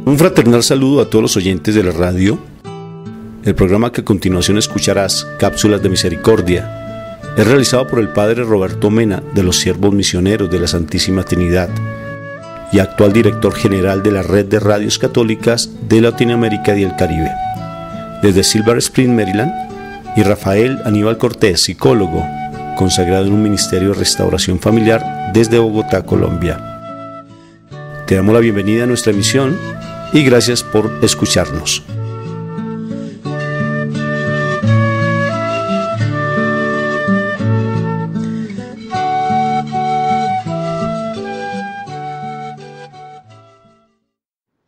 Un fraternal saludo a todos los oyentes de la radio. El programa que a continuación escucharás, Cápsulas de Misericordia, es realizado por el Padre Roberto Mena, de los Siervos Misioneros de la Santísima Trinidad y actual director general de la Red de Radios Católicas de Latinoamérica y el Caribe. Desde Silver Spring, Maryland, y Rafael Aníbal Cortés, psicólogo, consagrado en un ministerio de restauración familiar desde Bogotá, Colombia. Te damos la bienvenida a nuestra emisión y gracias por escucharnos.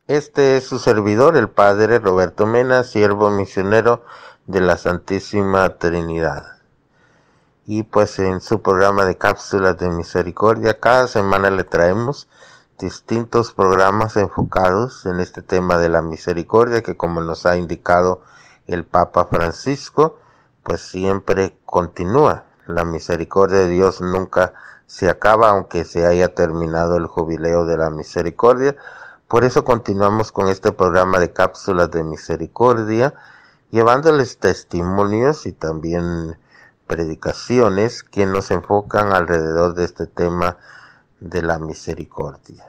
Este es su servidor, el Padre Roberto Mena, siervo misionero de la Santísima Trinidad. Y pues en su programa de Cápsulas de Misericordia, cada semana le traemos distintos programas enfocados en este tema de la misericordia, que como nos ha indicado el Papa Francisco, pues siempre continúa. La misericordia de Dios nunca se acaba, aunque se haya terminado el jubileo de la misericordia. Por eso continuamos con este programa de Cápsulas de Misericordia, llevándoles testimonios y también predicaciones que nos enfocan alrededor de este tema de la misericordia.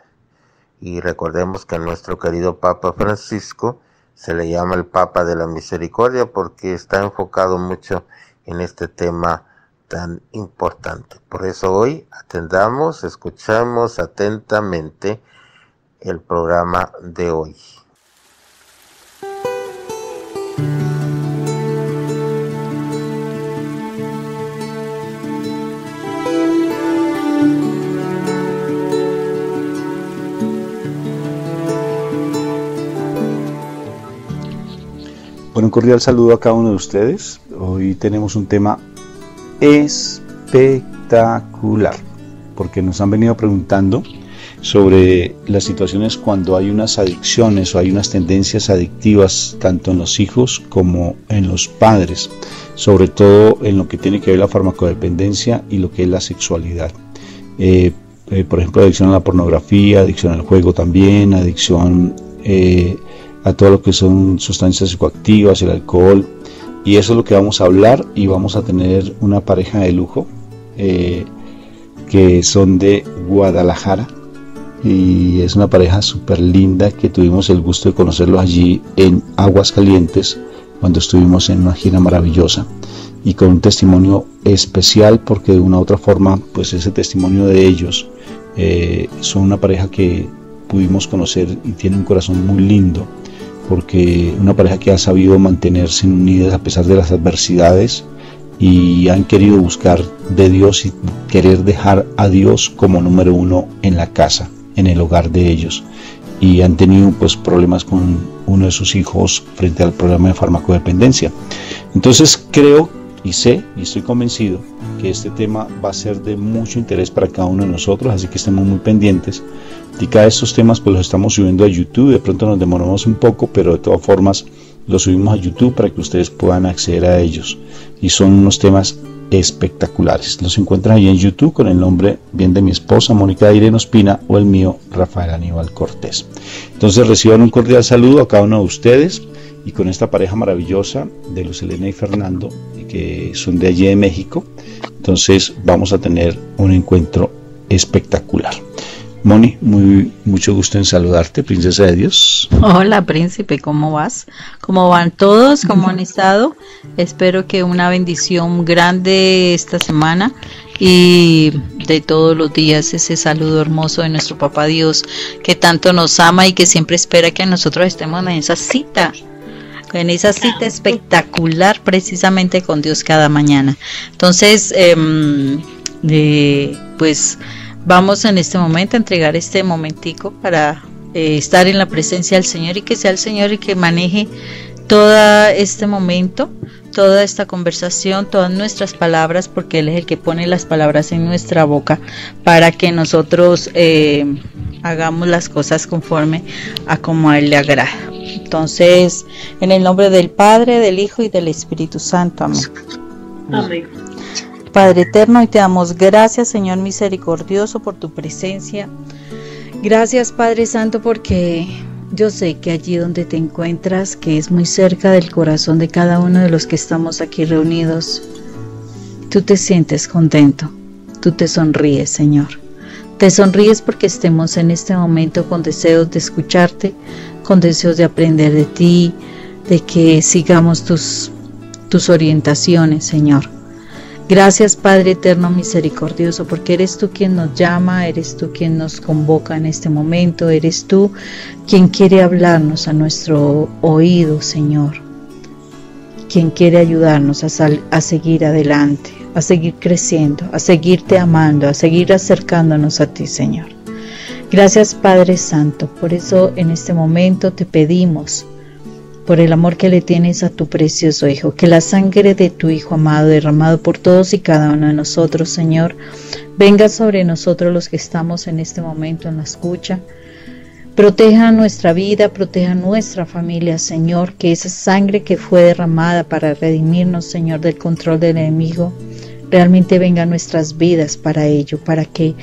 Y recordemos que a nuestro querido Papa Francisco se le llama el Papa de la Misericordia porque está enfocado mucho en este tema tan importante. Por eso hoy escuchamos atentamente el programa de hoy. Bueno, un cordial saludo a cada uno de ustedes. Hoy tenemos un tema espectacular, porque nos han venido preguntando sobre las situaciones cuando hay unas adicciones o hay unas tendencias adictivas tanto en los hijos como en los padres, sobre todo en lo que tiene que ver la farmacodependencia y lo que es la sexualidad. Por ejemplo, adicción a la pornografía, adicción al juego también, adicción a todo lo que son sustancias psicoactivas, el alcohol, y eso es lo que vamos a hablar. Y vamos a tener una pareja de lujo que son de Guadalajara, y es una pareja súper linda que tuvimos el gusto de conocerlos allí en Aguascalientes cuando estuvimos en una gira maravillosa, y con un testimonio especial porque de una u otra forma pues ese testimonio de ellos son una pareja que pudimos conocer y tiene un corazón muy lindo, porque una pareja que ha sabido mantenerse unidas a pesar de las adversidades y han querido buscar de Dios y querer dejar a Dios como número uno en la casa, en el hogar de ellos, y han tenido pues problemas con uno de sus hijos frente al problema de farmacodependencia. Entonces creo y sé y estoy convencido que este tema va a ser de mucho interés para cada uno de nosotros, así que estemos muy pendientes. Y cada de estos temas pues los estamos subiendo a YouTube. De pronto nos demoramos un poco, pero de todas formas los subimos a YouTube para que ustedes puedan acceder a ellos, y son unos temas espectaculares. Los encuentran ahí en YouTube con el nombre bien de mi esposa Mónica Irene Ospina o el mío Rafael Aníbal Cortés. Entonces reciban un cordial saludo a cada uno de ustedes, y con esta pareja maravillosa de Luz Elena y Fernando, que son de allí de México. Entonces vamos a tener un encuentro espectacular. Moni, mucho gusto en saludarte, princesa de Dios. Hola, príncipe, ¿cómo vas? ¿Cómo van todos? ¿Cómo han estado? Espero que una bendición grande esta semana y de todos los días, ese saludo hermoso de nuestro Papá Dios, que tanto nos ama y que siempre espera que nosotros estemos en esa cita espectacular precisamente con Dios cada mañana. Entonces, pues vamos en este momento a entregar este momentico para estar en la presencia del Señor, y que sea el Señor el que maneje todo este momento, toda esta conversación, todas nuestras palabras, porque Él es el que pone las palabras en nuestra boca para que nosotros hagamos las cosas conforme a como a Él le agrada. Entonces, en el nombre del Padre, del Hijo y del Espíritu Santo. Amén. Amén. Padre eterno, y te damos gracias, Señor misericordioso, por tu presencia. Gracias, Padre Santo, porque Yo sé que allí donde te encuentras, que es muy cerca del corazón de cada uno de los que estamos aquí reunidos, tú te sientes contento, tú te sonríes, Señor. Te sonríes porque estemos en este momento con deseos de escucharte, con deseos de aprender de ti, de que sigamos tus orientaciones, Señor. Gracias, Padre eterno misericordioso, porque eres tú quien nos llama, eres tú quien nos convoca en este momento, eres tú quien quiere hablarnos a nuestro oído, Señor, quien quiere ayudarnos a seguir adelante, a seguir creciendo, a seguirte amando, a seguir acercándonos a ti, Señor. Gracias, Padre Santo, por eso en este momento te pedimos, por el amor que le tienes a tu precioso Hijo, que la sangre de tu Hijo amado, derramado por todos y cada uno de nosotros, Señor, venga sobre nosotros los que estamos en este momento en la escucha. Proteja nuestra vida, proteja nuestra familia, Señor, que esa sangre que fue derramada para redimirnos, Señor, del control del enemigo, realmente venga a nuestras vidas para ello, para que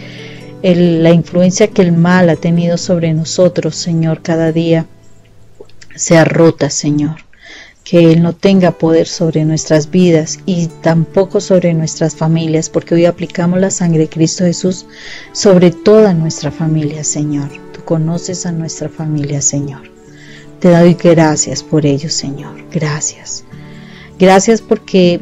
la influencia que el mal ha tenido sobre nosotros, Señor, cada día, sea rota, Señor, que Él no tenga poder sobre nuestras vidas y tampoco sobre nuestras familias, porque hoy aplicamos la sangre de Cristo Jesús sobre toda nuestra familia, Señor. Tú conoces a nuestra familia, Señor. Te doy gracias por ello, Señor. Gracias. Gracias porque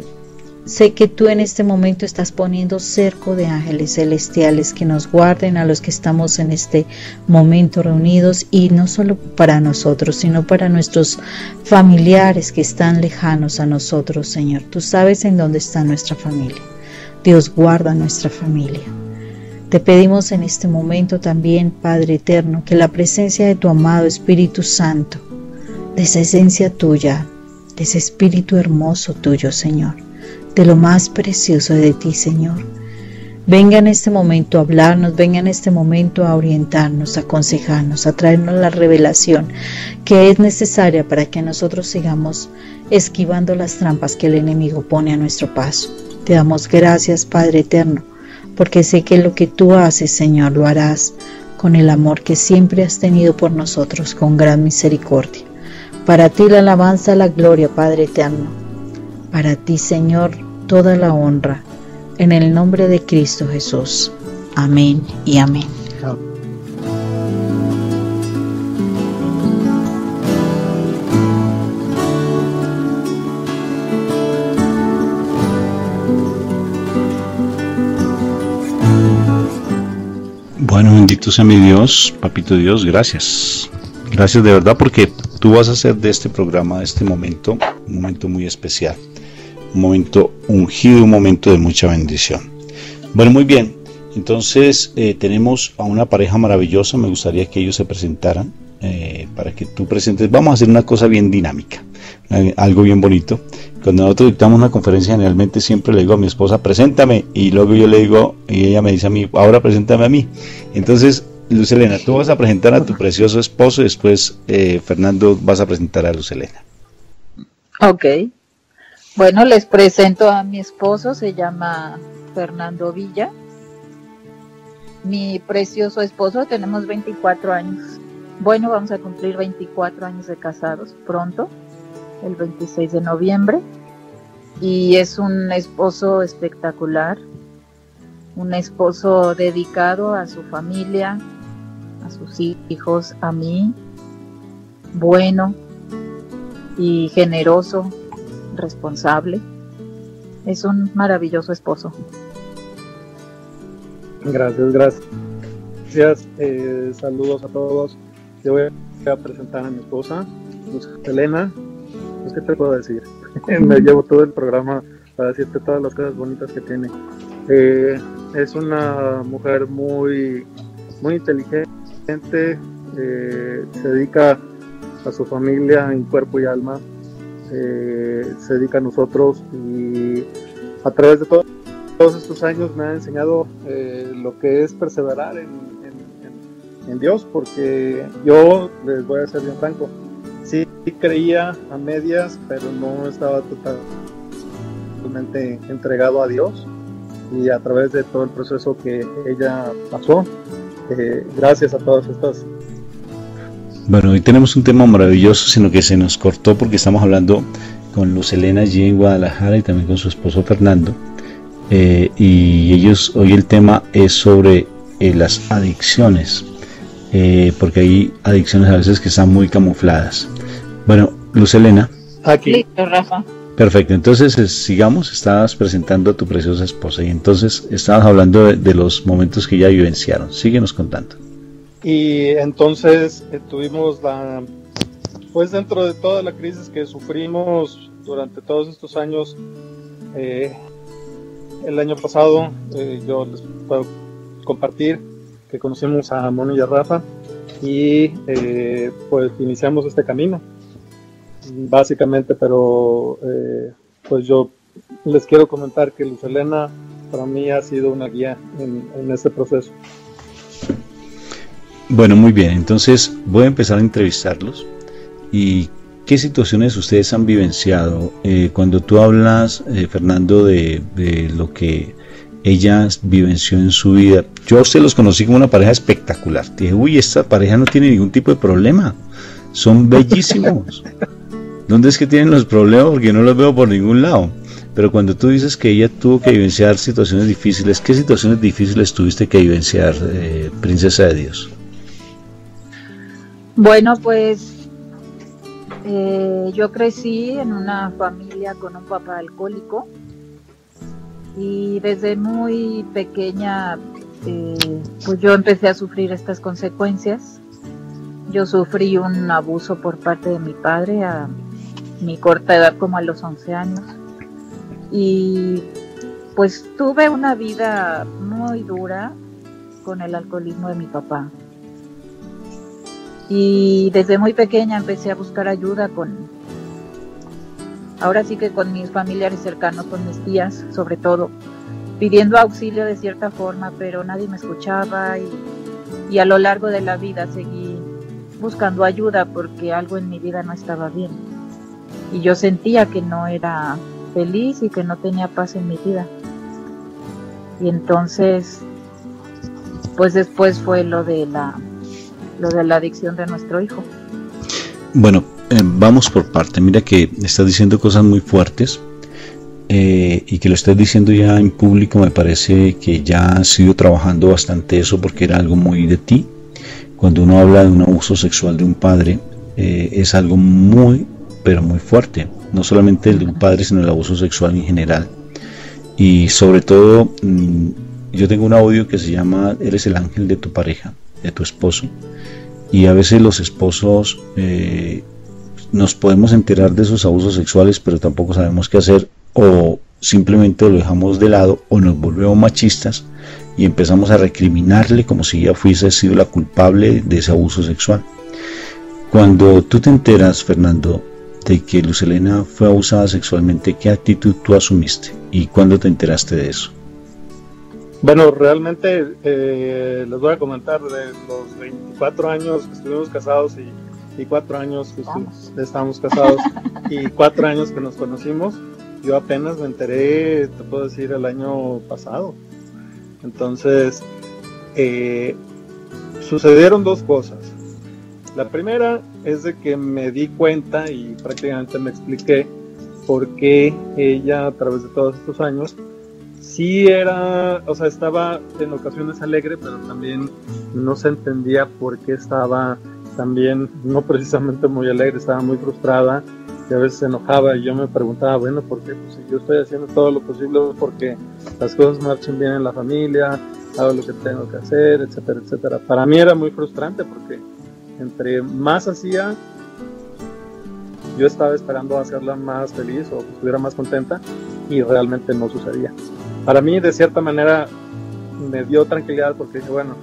sé que tú en este momento estás poniendo cerco de ángeles celestiales que nos guarden a los que estamos en este momento reunidos, y no solo para nosotros, sino para nuestros familiares que están lejanos a nosotros, Señor. Tú sabes en dónde está nuestra familia. Dios, guarda nuestra familia. Te pedimos en este momento también, Padre eterno, que la presencia de tu amado Espíritu Santo, de esa esencia tuya, de ese Espíritu hermoso tuyo, Señor, de lo más precioso de ti, Señor, venga en este momento a hablarnos, venga en este momento a orientarnos, a aconsejarnos, a traernos la revelación que es necesaria para que nosotros sigamos esquivando las trampas que el enemigo pone a nuestro paso. Te damos gracias, Padre eterno, porque sé que lo que tú haces, Señor, lo harás con el amor que siempre has tenido por nosotros, con gran misericordia. Para ti la alabanza, la gloria, Padre eterno. Para ti, Señor, toda la honra, en el nombre de Cristo Jesús. Amén y amén. Bueno, bendito sea mi Dios, Papito Dios, gracias. Gracias de verdad, porque tú vas a hacer de este programa, de este momento, un momento muy especial. Un momento ungido, un momento de mucha bendición. Bueno, muy bien, entonces tenemos a una pareja maravillosa. Me gustaría que ellos se presentaran, para que tú presentes. Vamos a hacer una cosa bien dinámica, algo bien bonito. Cuando nosotros dictamos una conferencia, generalmente siempre le digo a mi esposa, preséntame, y luego yo le digo, y ella me dice a mí, ahora preséntame a mí. Entonces, Luz Helena, tú vas a presentar a tu precioso esposo, y después Fernando vas a presentar a Luz Helena. Ok. Bueno, les presento a mi esposo, se llama Fernando Villa. Mi precioso esposo, tenemos 24 años. Bueno, vamos a cumplir 24 años de casados pronto, el 26 de noviembre. Y es un esposo espectacular, un esposo dedicado a su familia, a sus hijos, a mí, bueno y generoso, responsable. Es un maravilloso esposo. Gracias. Saludos a todos. Yo voy a presentar a mi esposa, Luz Helena. Pues, ¿qué te puedo decir? Me llevo todo el programa para decirte todas las cosas bonitas que tiene. Es una mujer muy inteligente, se dedica a su familia en cuerpo y alma. Se dedica a nosotros, y a través de todos estos años me ha enseñado lo que es perseverar en Dios, porque yo les voy a ser bien franco, sí creía a medias, pero no estaba totalmente entregado a Dios, y a través de todo el proceso que ella pasó, gracias a todas estas Bueno, hoy tenemos un tema maravilloso, sino que se nos cortó porque estamos hablando con Luz Helena allí en Guadalajara y también con su esposo Fernando. Y ellos, hoy el tema es sobre las adicciones, porque hay adicciones a veces que están muy camufladas. Bueno, Luz Helena. Aquí. Listo, Rafa. Perfecto, entonces sigamos. Estabas presentando a tu preciosa esposa y entonces estabas hablando de los momentos que ya vivenciaron. Síguenos contando. Y entonces tuvimos pues dentro de toda la crisis que sufrimos durante todos estos años, el año pasado yo les puedo compartir que conocimos a Moni y a Rafa y pues iniciamos este camino básicamente, pero pues yo les quiero comentar que Luz Helena para mí ha sido una guía en este proceso. Bueno, muy bien, entonces voy a empezar a entrevistarlos. ¿Y qué situaciones ustedes han vivenciado? Cuando tú hablas, Fernando, de lo que ella vivenció en su vida, yo a ustedes los conocí como una pareja espectacular. Dije, uy, esta pareja no tiene ningún tipo de problema, son bellísimos. ¿Dónde es que tienen los problemas? Porque no los veo por ningún lado. Pero cuando tú dices que ella tuvo que vivenciar situaciones difíciles, ¿qué situaciones difíciles tuviste que vivenciar, princesa de Dios? Bueno, pues yo crecí en una familia con un papá alcohólico y desde muy pequeña pues yo empecé a sufrir estas consecuencias. Yo sufrí un abuso por parte de mi padre a mi corta edad, como a los 11 años, y pues tuve una vida muy dura con el alcoholismo de mi papá. Y desde muy pequeña empecé a buscar ayuda ahora sí que con mis familiares cercanos, con mis tías sobre todo, pidiendo auxilio de cierta forma, pero nadie me escuchaba y a lo largo de la vida seguí buscando ayuda porque algo en mi vida no estaba bien. Y yo sentía que no era feliz y que no tenía paz en mi vida. Y entonces, pues después fue lo de la adicción de nuestro hijo. Bueno, vamos por parte. Mira que estás diciendo cosas muy fuertes y que lo estás diciendo ya en público. Me parece que ya has ido trabajando bastante eso porque era algo muy de ti. Cuando uno habla de un abuso sexual de un padre, es algo muy, pero muy fuerte. No solamente el de un padre, sino el abuso sexual en general. Y sobre todo, yo tengo un audio que se llama Eres el ángel de tu pareja, de tu esposo. Y a veces los esposos nos podemos enterar de esos abusos sexuales, pero tampoco sabemos qué hacer, o simplemente lo dejamos de lado, o nos volvemos machistas y empezamos a recriminarle como si ella fuese sido la culpable de ese abuso sexual. Cuando tú te enteras, Fernando, de que Luz Helena fue abusada sexualmente, ¿qué actitud tú asumiste? ¿Y cuándo te enteraste de eso? Bueno, realmente les voy a comentar de los 24 años que estuvimos casados y 4 años que estábamos casados y 4 años que nos conocimos. Yo apenas me enteré, te puedo decir, el año pasado. Entonces, sucedieron dos cosas. La primera es de que me di cuenta y prácticamente me expliqué por qué ella, a través de todos estos años, sí era, o sea, estaba en ocasiones alegre, pero también no se entendía por qué estaba también, no precisamente muy alegre, estaba muy frustrada y a veces se enojaba y yo me preguntaba, bueno, ¿por qué? Pues si yo estoy haciendo todo lo posible porque las cosas marchen bien en la familia, hago lo que tengo que hacer, etcétera, etcétera. Para mí era muy frustrante porque entre más hacía, yo estaba esperando hacerla más feliz o que estuviera más contenta y realmente no sucedía. Para mí, de cierta manera, me dio tranquilidad porque dije, bueno,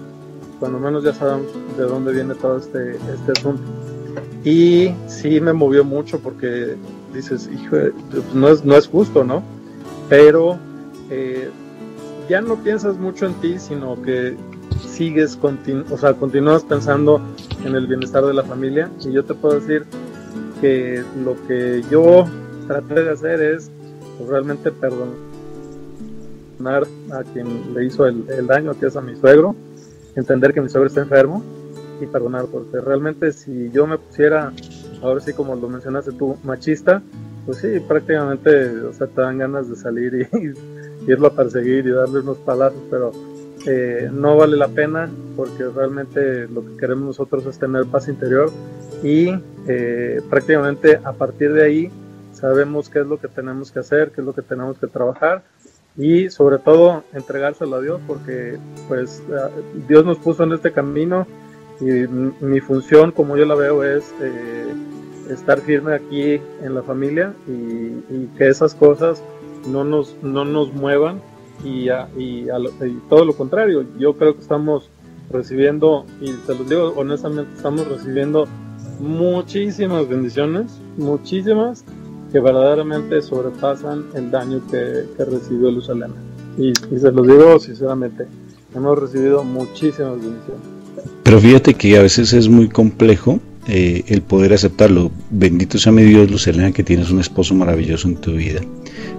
cuando menos ya sabemos de dónde viene todo este asunto. Y sí me movió mucho porque dices, hijo, pues no es justo, ¿no? Pero ya no piensas mucho en ti, sino que sigues, continúas pensando en el bienestar de la familia. Y yo te puedo decir que lo que yo traté de hacer es pues, realmente perdonar a quien le hizo el daño, que es a mi suegro, entender que mi suegro está enfermo y perdonar, porque realmente si yo me pusiera, ahora sí como lo mencionaste tú, machista, pues sí, prácticamente, o sea, te dan ganas de salir y irlo a perseguir y darle unos palazos, pero no vale la pena, porque realmente lo que queremos nosotros es tener paz interior y prácticamente a partir de ahí sabemos qué es lo que tenemos que hacer, qué es lo que tenemos que trabajar y sobre todo entregárselo a Dios, porque pues Dios nos puso en este camino y mi función, como yo la veo, es estar firme aquí en la familia y que esas cosas no nos muevan y todo lo contrario. Yo creo que estamos recibiendo, y te lo digo honestamente, estamos recibiendo muchísimas bendiciones, muchísimas, que verdaderamente sobrepasan el daño que recibió Luz Helena. Y se los digo sinceramente, hemos recibido muchísimas bendiciones. Pero fíjate que a veces es muy complejo el poder aceptarlo. Bendito sea mi Dios, Luz Helena, que tienes un esposo maravilloso en tu vida,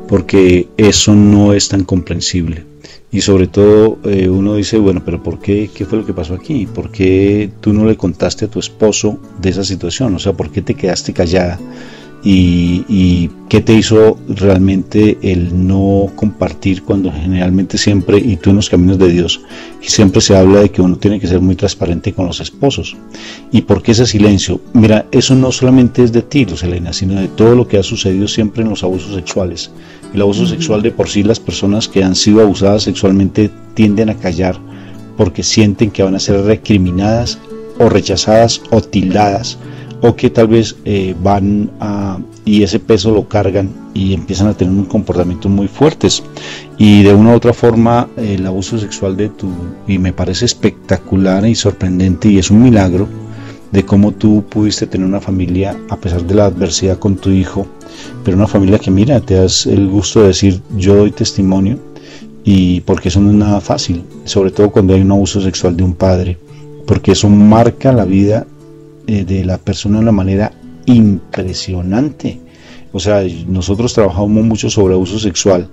porque eso no es tan comprensible. Y sobre todo uno dice, bueno, pero ¿por qué? ¿Qué fue lo que pasó aquí? ¿Por qué tú no le contaste a tu esposo de esa situación? O sea, ¿por qué te quedaste callada? Y qué te hizo realmente el no compartir, cuando generalmente siempre, y tú en los caminos de Dios, siempre se habla de que uno tiene que ser muy transparente con los esposos? ¿Y por qué ese silencio? Mira, eso no solamente es de ti, Luz Helena, sino de todo lo que ha sucedido siempre en los abusos sexuales. El abuso sexual, de por sí, las personas que han sido abusadas sexualmente tienden a callar porque sienten que van a ser recriminadas o rechazadas o tildadas, o que tal vez van a, y ese peso lo cargan y empiezan a tener un comportamiento muy fuertes, y de una u otra forma el abuso sexual y me parece espectacular y sorprendente, y es un milagro de cómo tú pudiste tener una familia a pesar de la adversidad con tu hijo, pero una familia que, mira, te das el gusto de decir yo doy testimonio, y porque eso no es nada fácil, sobre todo cuando hay un abuso sexual de un padre, porque eso marca la vida de la persona de una manera impresionante. O sea, nosotros trabajamos mucho sobre abuso sexual,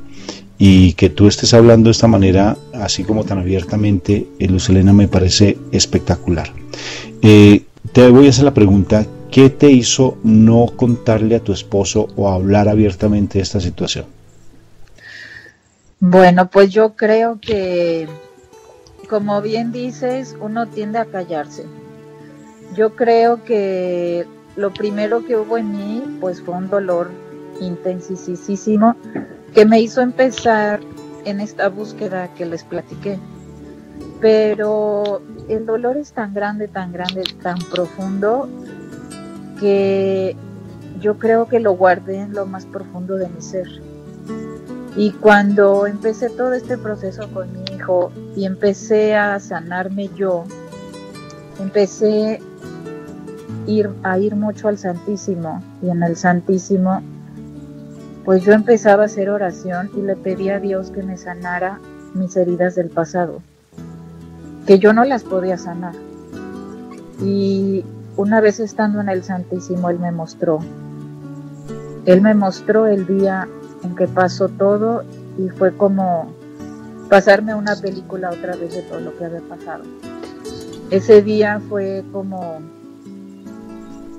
y que tú estés hablando de esta manera, así como tan abiertamente, Luz Helena, me parece espectacular. Te voy a hacer la pregunta: ¿qué te hizo no contarle a tu esposo o hablar abiertamente de esta situación? Bueno, pues yo creo que, como bien dices, uno tiende a callarse. Yo creo que lo primero que hubo en mí, pues fue un dolor intensísimo que me hizo empezar en esta búsqueda que les platiqué. Pero el dolor es tan grande, tan profundo, que yo creo que lo guardé en lo más profundo de mi ser. Y cuando empecé todo este proceso con mi hijo y empecé a sanarme yo, empecé a ir mucho al Santísimo, y en el Santísimo pues yo empezaba a hacer oración y le pedía a Dios que me sanara mis heridas del pasado, que yo no las podía sanar. Y una vez estando en el Santísimo, Él me mostró el día en que pasó todo, y fue como pasarme una película otra vez de todo lo que había pasado. Ese día fue como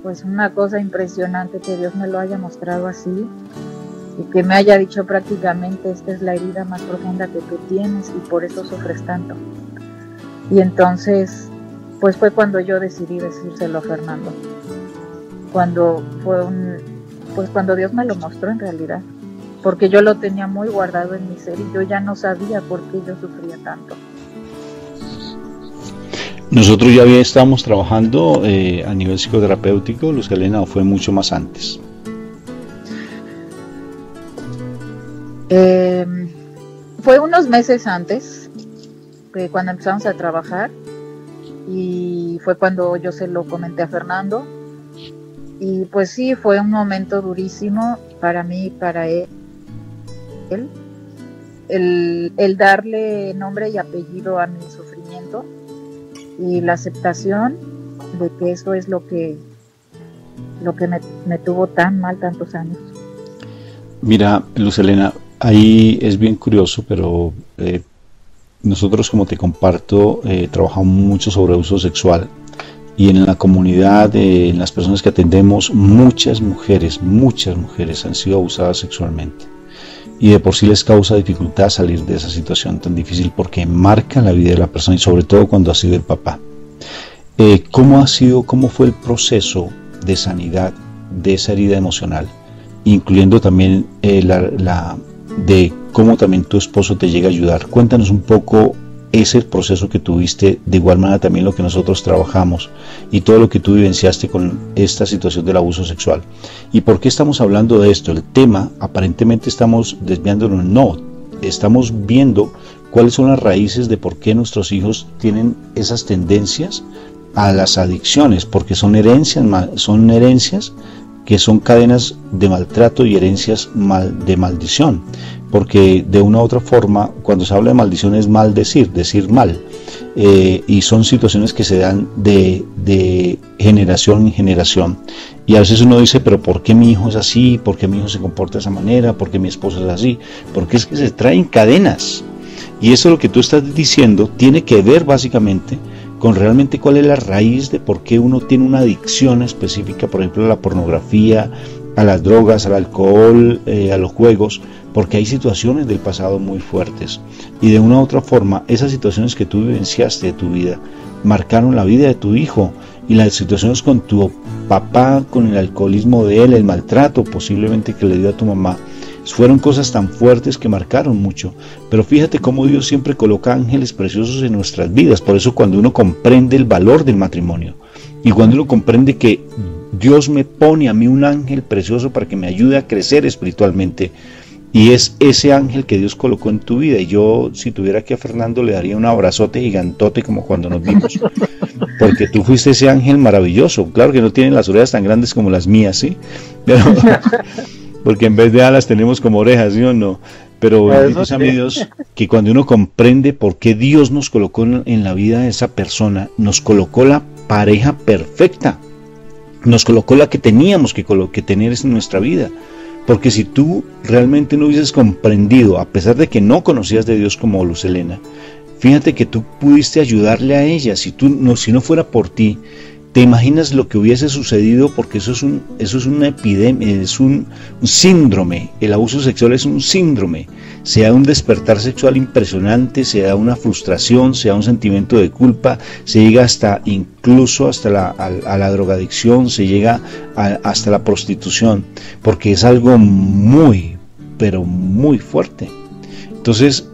pues una cosa impresionante, que Dios me lo haya mostrado así y que me haya dicho prácticamente: esta es la herida más profunda que tú tienes y por eso sufres tanto. Y entonces pues fue cuando yo decidí decírselo a Fernando, cuando Dios me lo mostró en realidad, porque yo lo tenía muy guardado en mi ser y yo ya no sabía por qué yo sufría tanto. Nosotros ya estábamos trabajando a nivel psicoterapéutico, Luz Helena, o fue mucho más antes. Fue unos meses antes, cuando empezamos a trabajar, y fue cuando yo se lo comenté a Fernando, y pues sí, fue un momento durísimo para mí y para él, el darle nombre y apellido a mi sufrimiento, y la aceptación de que eso es lo que me tuvo tan mal tantos años. Mira, Luz Helena, ahí es bien curioso, pero nosotros, como te comparto, trabajamos mucho sobre abuso sexual, y en la comunidad, en las personas que atendemos, muchas mujeres han sido abusadas sexualmente, y de por sí les causa dificultad salir de esa situación tan difícil porque marca la vida de la persona, y sobre todo cuando ha sido el papá. ¿Cómo fue el proceso de sanidad de esa herida emocional, incluyendo también de cómo también tu esposo te llega a ayudar? Cuéntanos un poco ese proceso que tuviste, de igual manera también lo que nosotros trabajamos y todo lo que tú vivenciaste con esta situación del abuso sexual. ¿Y por qué estamos hablando de esto? El tema, aparentemente estamos desviándonos, no, estamos viendo cuáles son las raíces de por qué nuestros hijos tienen esas tendencias a las adicciones, porque son herencias que son cadenas de maltrato y herencias de maldición, porque de una u otra forma, cuando se habla de maldición es decir mal, y son situaciones que se dan de generación en generación, y a veces uno dice, pero ¿por qué mi hijo es así? ¿Por qué mi hijo se comporta de esa manera? ¿Por qué mi esposo es así? Porque es que se traen cadenas, y eso lo que tú estás diciendo tiene que ver básicamente con realmente cuál es la raíz de por qué uno tiene una adicción específica, por ejemplo a la pornografía, a las drogas, al alcohol, a los juegos, porque hay situaciones del pasado muy fuertes, y de una u otra forma esas situaciones que tú vivenciaste de tu vida marcaron la vida de tu hijo, y las situaciones con tu papá, con el alcoholismo de él, el maltrato posiblemente que le dio a tu mamá, fueron cosas tan fuertes que marcaron mucho. Pero fíjate cómo Dios siempre coloca ángeles preciosos en nuestras vidas. Por eso cuando uno comprende el valor del matrimonio, y cuando uno comprende que Dios me pone a mí un ángel precioso para que me ayude a crecer espiritualmente, y es ese ángel que Dios colocó en tu vida, y yo si tuviera aquí a Fernando le daría un abrazote gigantote como cuando nos vimos, porque tú fuiste ese ángel maravilloso. Claro que no tiene las orejas tan grandes como las mías, ¿sí? Pero porque en vez de alas tenemos como orejas, ¿sí o no? Pero bendito sea mi Dios, que cuando uno comprende por qué Dios nos colocó en la vida de esa persona, nos colocó la pareja perfecta, nos colocó la que teníamos que tener en nuestra vida. Porque si tú realmente no hubieses comprendido, a pesar de que no conocías de Dios como Luz Helena, fíjate que tú pudiste ayudarle a ella. Si no fuera por ti, ¿te imaginas lo que hubiese sucedido? Porque eso es una epidemia, es un síndrome. El abuso sexual es un síndrome. Se da un despertar sexual impresionante, se da una frustración, se da un sentimiento de culpa, se llega incluso hasta la drogadicción, se llega hasta la prostitución, porque es algo muy, pero muy fuerte. Entonces,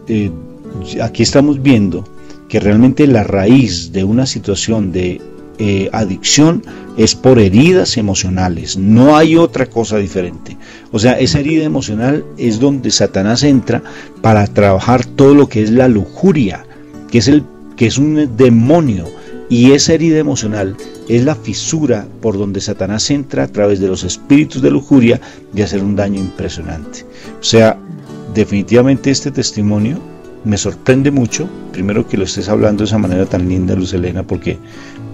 aquí estamos viendo que realmente la raíz de una situación de adicción es por heridas emocionales, no hay otra cosa diferente. O sea, esa herida emocional es donde Satanás entra para trabajar todo lo que es la lujuria, que es un demonio, y esa herida emocional es la fisura por donde Satanás entra a través de los espíritus de lujuria de hacer un daño impresionante. O sea, definitivamente este testimonio me sorprende mucho, primero que lo estés hablando de esa manera tan linda, Luz Helena, porque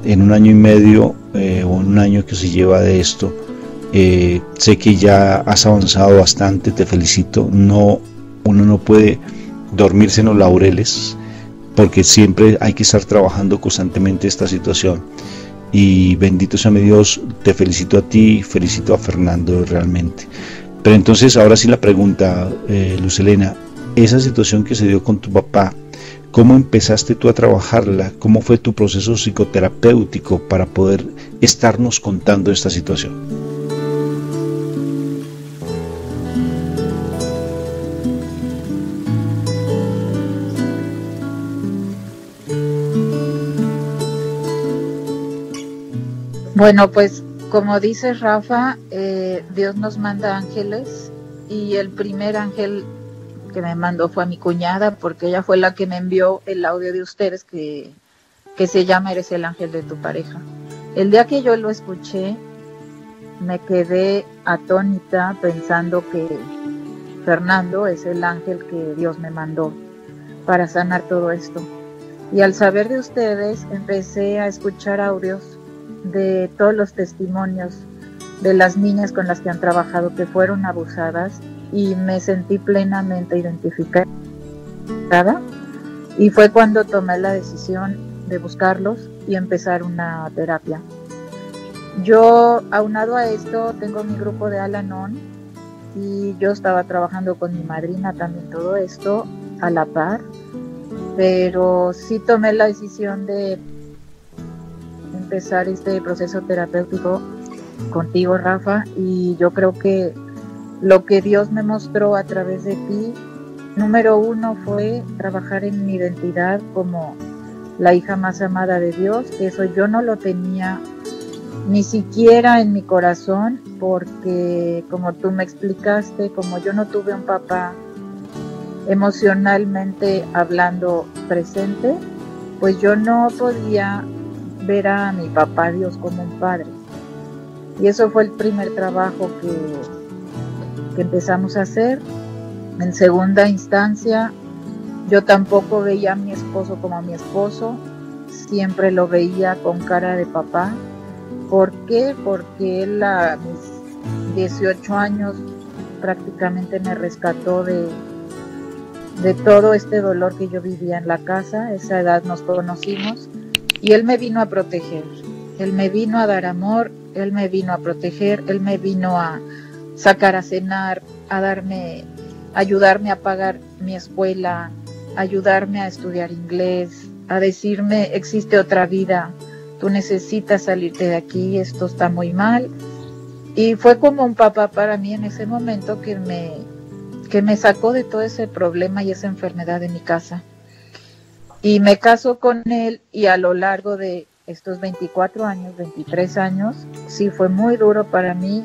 en 1 año y medio o en 1 año que se lleva de esto, sé que ya has avanzado bastante, te felicito. Uno no puede dormirse en los laureles, porque siempre hay que estar trabajando constantemente esta situación, y bendito sea mi Dios, te felicito a ti, felicito a Fernando realmente. Pero entonces ahora sí la pregunta, Luz Helena, esa situación que se dio con tu papá, ¿cómo empezaste tú a trabajarla? ¿Cómo fue tu proceso psicoterapéutico para poder estarnos contando esta situación? Bueno, pues como dice Rafa, Dios nos manda ángeles, y el primer ángel que me mandó fue a mi cuñada, porque ella fue la que me envió el audio de ustedes que se llama Eres el ángel de tu pareja. El día que yo lo escuché, me quedé atónita pensando que Fernando es el ángel que Dios me mandó para sanar todo esto. Y al saber de ustedes, empecé a escuchar audios de todos los testimonios de las niñas con las que han trabajado que fueron abusadas, y me sentí plenamente identificada, y fue cuando tomé la decisión de buscarlos y empezar una terapia. Yo, aunado a esto, tengo mi grupo de Al-Anon y yo estaba trabajando con mi madrina también todo esto a la par, pero sí tomé la decisión de empezar este proceso terapéutico contigo, Rafa, y yo creo que lo que Dios me mostró a través de ti, número uno, fue trabajar en mi identidad como la hija más amada de Dios, que eso yo no lo tenía ni siquiera en mi corazón, porque como tú me explicaste, como yo no tuve un papá emocionalmente hablando presente, pues yo no podía ver a mi papá Dios como un padre. Y eso fue el primer trabajo que empezamos a hacer. En segunda instancia, yo tampoco veía a mi esposo como a mi esposo, siempre lo veía con cara de papá. ¿Por qué? Porque él a mis 18 años prácticamente me rescató de todo este dolor que yo vivía en la casa. A esa edad nos conocimos y él me vino a proteger, él me vino a dar amor, él me vino a proteger, él me vino a sacar a cenar, a ayudarme a pagar mi escuela, ayudarme a estudiar inglés, a decirme existe otra vida, tú necesitas salirte de aquí, esto está muy mal. Y fue como un papá para mí en ese momento que me sacó de todo ese problema y esa enfermedad de mi casa. Y me caso con él y a lo largo de estos 24 años, 23 años, sí fue muy duro para mí.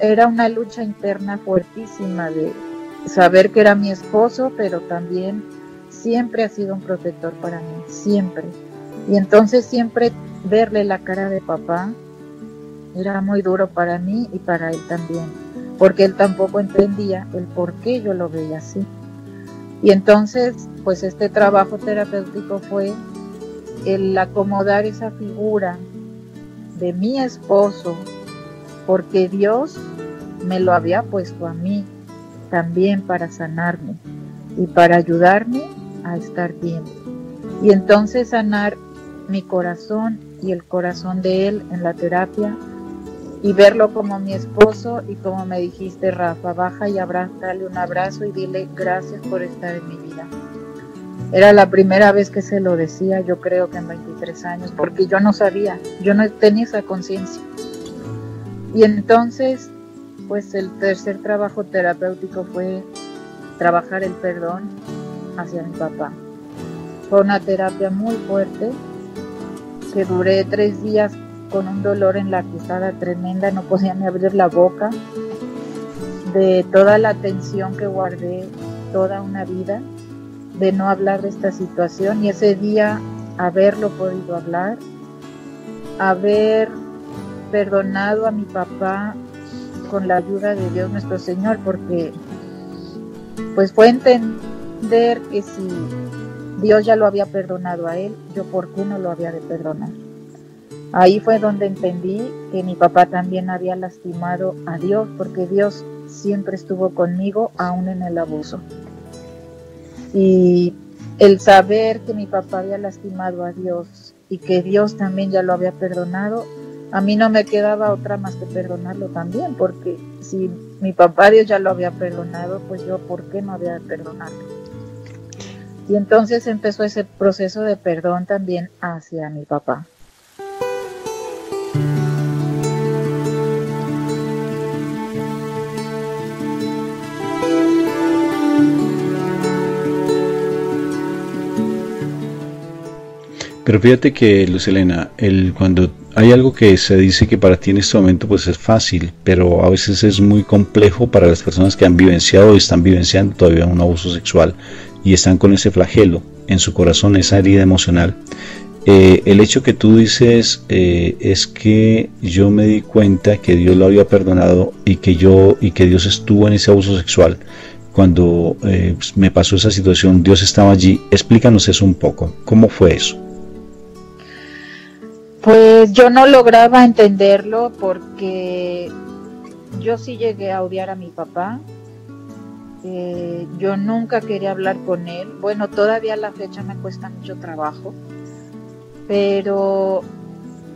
Era una lucha interna fuertísima de saber que era mi esposo, pero también siempre ha sido un protector para mí, siempre. Y entonces siempre verle la cara de papá era muy duro para mí y para él también, porque él tampoco entendía el por qué yo lo veía así. Y entonces, pues este trabajo terapéutico fue el acomodar esa figura de mi esposo, porque Dios me lo había puesto a mí también para sanarme y para ayudarme a estar bien. Y entonces sanar mi corazón y el corazón de él en la terapia y verlo como mi esposo y como me dijiste, Rafa, baja y dale un abrazo y dile gracias por estar en mi vida. Era la primera vez que se lo decía, yo creo que en 23 años, porque yo no sabía, yo no tenía esa conciencia. Y entonces, pues el tercer trabajo terapéutico fue trabajar el perdón hacia mi papá. Fue una terapia muy fuerte, que duré 3 días con un dolor en la quijada tremenda, no podía ni abrir la boca, de toda la tensión que guardé toda una vida, de no hablar de esta situación, y ese día haberlo podido hablar, haber perdonado a mi papá con la ayuda de Dios nuestro Señor, porque pues fue entender que si Dios ya lo había perdonado a él, yo por qué no lo había de perdonar. Ahí fue donde entendí que mi papá también había lastimado a Dios, porque Dios siempre estuvo conmigo, aún en el abuso. Y el saber que mi papá había lastimado a Dios y que Dios también ya lo había perdonado, a mí no me quedaba otra más que perdonarlo también, porque si mi papá Dios ya lo había perdonado, pues yo ¿por qué no había de perdonarlo? Y entonces empezó ese proceso de perdón también hacia mi papá. Pero fíjate que, Luz Helena, cuando hay algo que se dice que para ti en este momento pues es fácil, pero a veces es muy complejo para las personas que han vivenciado y están vivenciando todavía un abuso sexual y están con ese flagelo en su corazón, esa herida emocional. El hecho que tú dices es que yo me di cuenta que Dios lo había perdonado y que Dios estuvo en ese abuso sexual. Cuando me pasó esa situación, Dios estaba allí. Explícanos eso un poco. ¿Cómo fue eso? Pues yo no lograba entenderlo porque yo sí llegué a odiar a mi papá. Yo nunca quería hablar con él. Bueno, todavía a la fecha me cuesta mucho trabajo. pero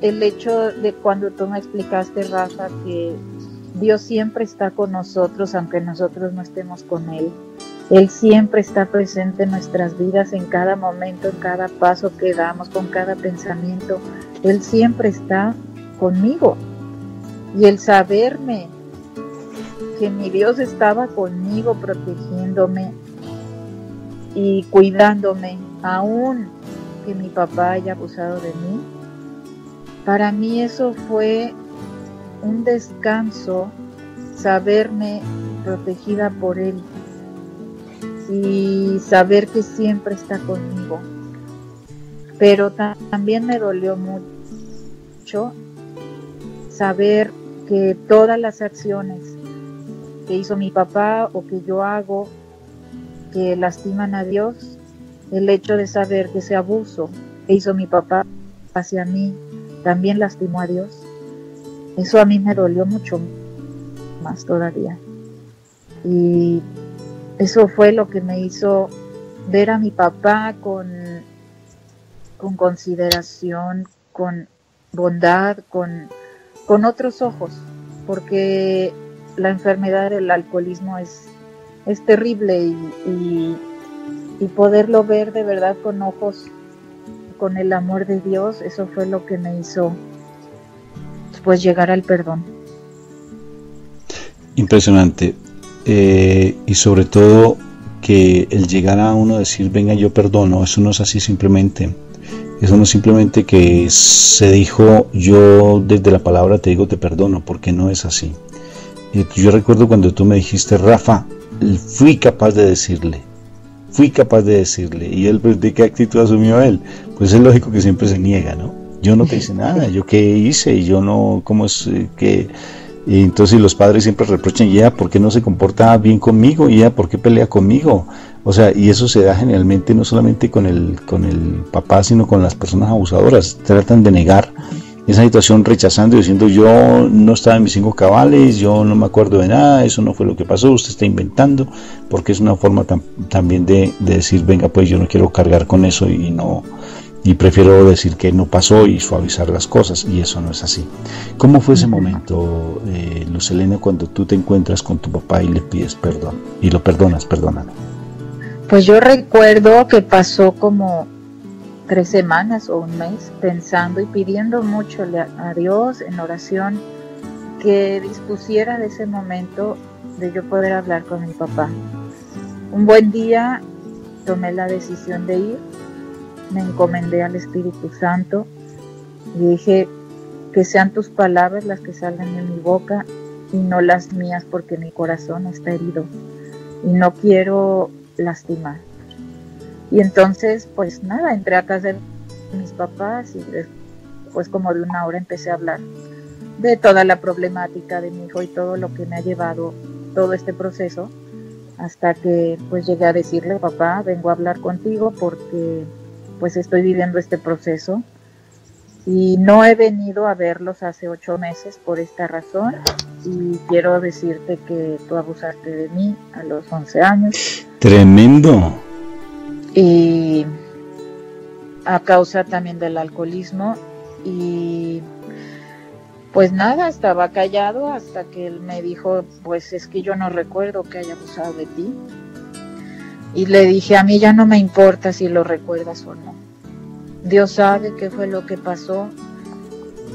el hecho de cuando tú me explicaste, Rafa, que Dios siempre está con nosotros, aunque nosotros no estemos con Él. Él siempre está presente en nuestras vidas, en cada momento, en cada paso que damos, con cada pensamiento. Él siempre está conmigo. Y el saberme que mi Dios estaba conmigo, protegiéndome y cuidándome, aún que mi papá haya abusado de mí, para mí eso fue un descanso, saberme protegida por Él y saber que siempre está conmigo. Pero también me dolió mucho saber que todas las acciones que hizo mi papá o que yo hago que lastiman a Dios, el hecho de saber que ese abuso que hizo mi papá hacia mí también lastimó a Dios, eso a mí me dolió mucho más todavía. Y eso fue lo que me hizo ver a mi papá con consideración, con bondad, con otros ojos, porque la enfermedad del alcoholismo es terrible y poderlo ver de verdad con ojos, con el amor de Dios, eso fue lo que me hizo pues llegar al perdón. Impresionante. Y sobre todo que el llegar a uno a decir venga yo perdono, eso no es así simplemente. Eso no es simplemente que se dijo yo desde la palabra te digo te perdono, porque no es así. Yo recuerdo cuando tú me dijiste Rafa, fui capaz de decirle, y él, pues, ¿de qué actitud asumió él? Pues es lógico que siempre se niega, ¿no? Yo no te hice nada, yo qué hice, y yo no, ¿cómo es que? Y entonces los padres siempre reprochan, ya, ¿por qué no se comporta bien conmigo? Ya, ¿por qué pelea conmigo? O sea, y eso se da generalmente no solamente con el papá, sino con las personas abusadoras. Tratan de negar esa situación, rechazando y diciendo yo no estaba en mis 5 cabales, yo no me acuerdo de nada, eso no fue lo que pasó, usted está inventando, porque es una forma también de decir venga pues yo no quiero cargar con eso y prefiero decir que no pasó y suavizar las cosas, y eso no es así. ¿Cómo fue ese momento, Luz Helena, cuando tú te encuentras con tu papá y le pides perdón y lo perdonas? Perdóname. Pues yo recuerdo que pasó como 3 semanas o un mes pensando y pidiendo mucho a Dios en oración que dispusiera de ese momento de yo poder hablar con mi papá. Un buen día tomé la decisión de ir, me encomendé al Espíritu Santo y dije que sean tus palabras las que salgan de mi boca y no las mías, porque mi corazón está herido y no quiero lastimar. Y entonces pues nada, entré a casa de mis papás y después como de 1 hora empecé a hablar de toda la problemática de mi hijo y todo lo que me ha llevado todo este proceso, hasta que pues llegué a decirle papá, vengo a hablar contigo porque pues estoy viviendo este proceso y no he venido a verlos hace 8 meses por esta razón, y quiero decirte que tú abusaste de mí a los 11 años. Tremendo. Y a causa también del alcoholismo, y pues nada, estaba callado hasta que él me dijo pues es que yo no recuerdo que haya abusado de ti. Y le dije, a mí ya no me importa si lo recuerdas o no, Dios sabe qué fue lo que pasó,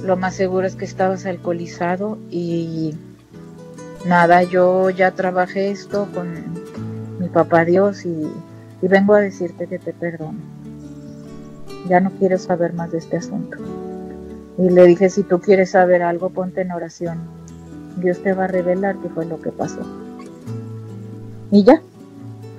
lo más seguro es que estabas alcoholizado y nada, yo ya trabajé esto con mi papá Dios y vengo a decirte que te perdono. Ya no quiero saber más de este asunto. Y le dije, si tú quieres saber algo, ponte en oración. Dios te va a revelar qué fue lo que pasó. Y ya,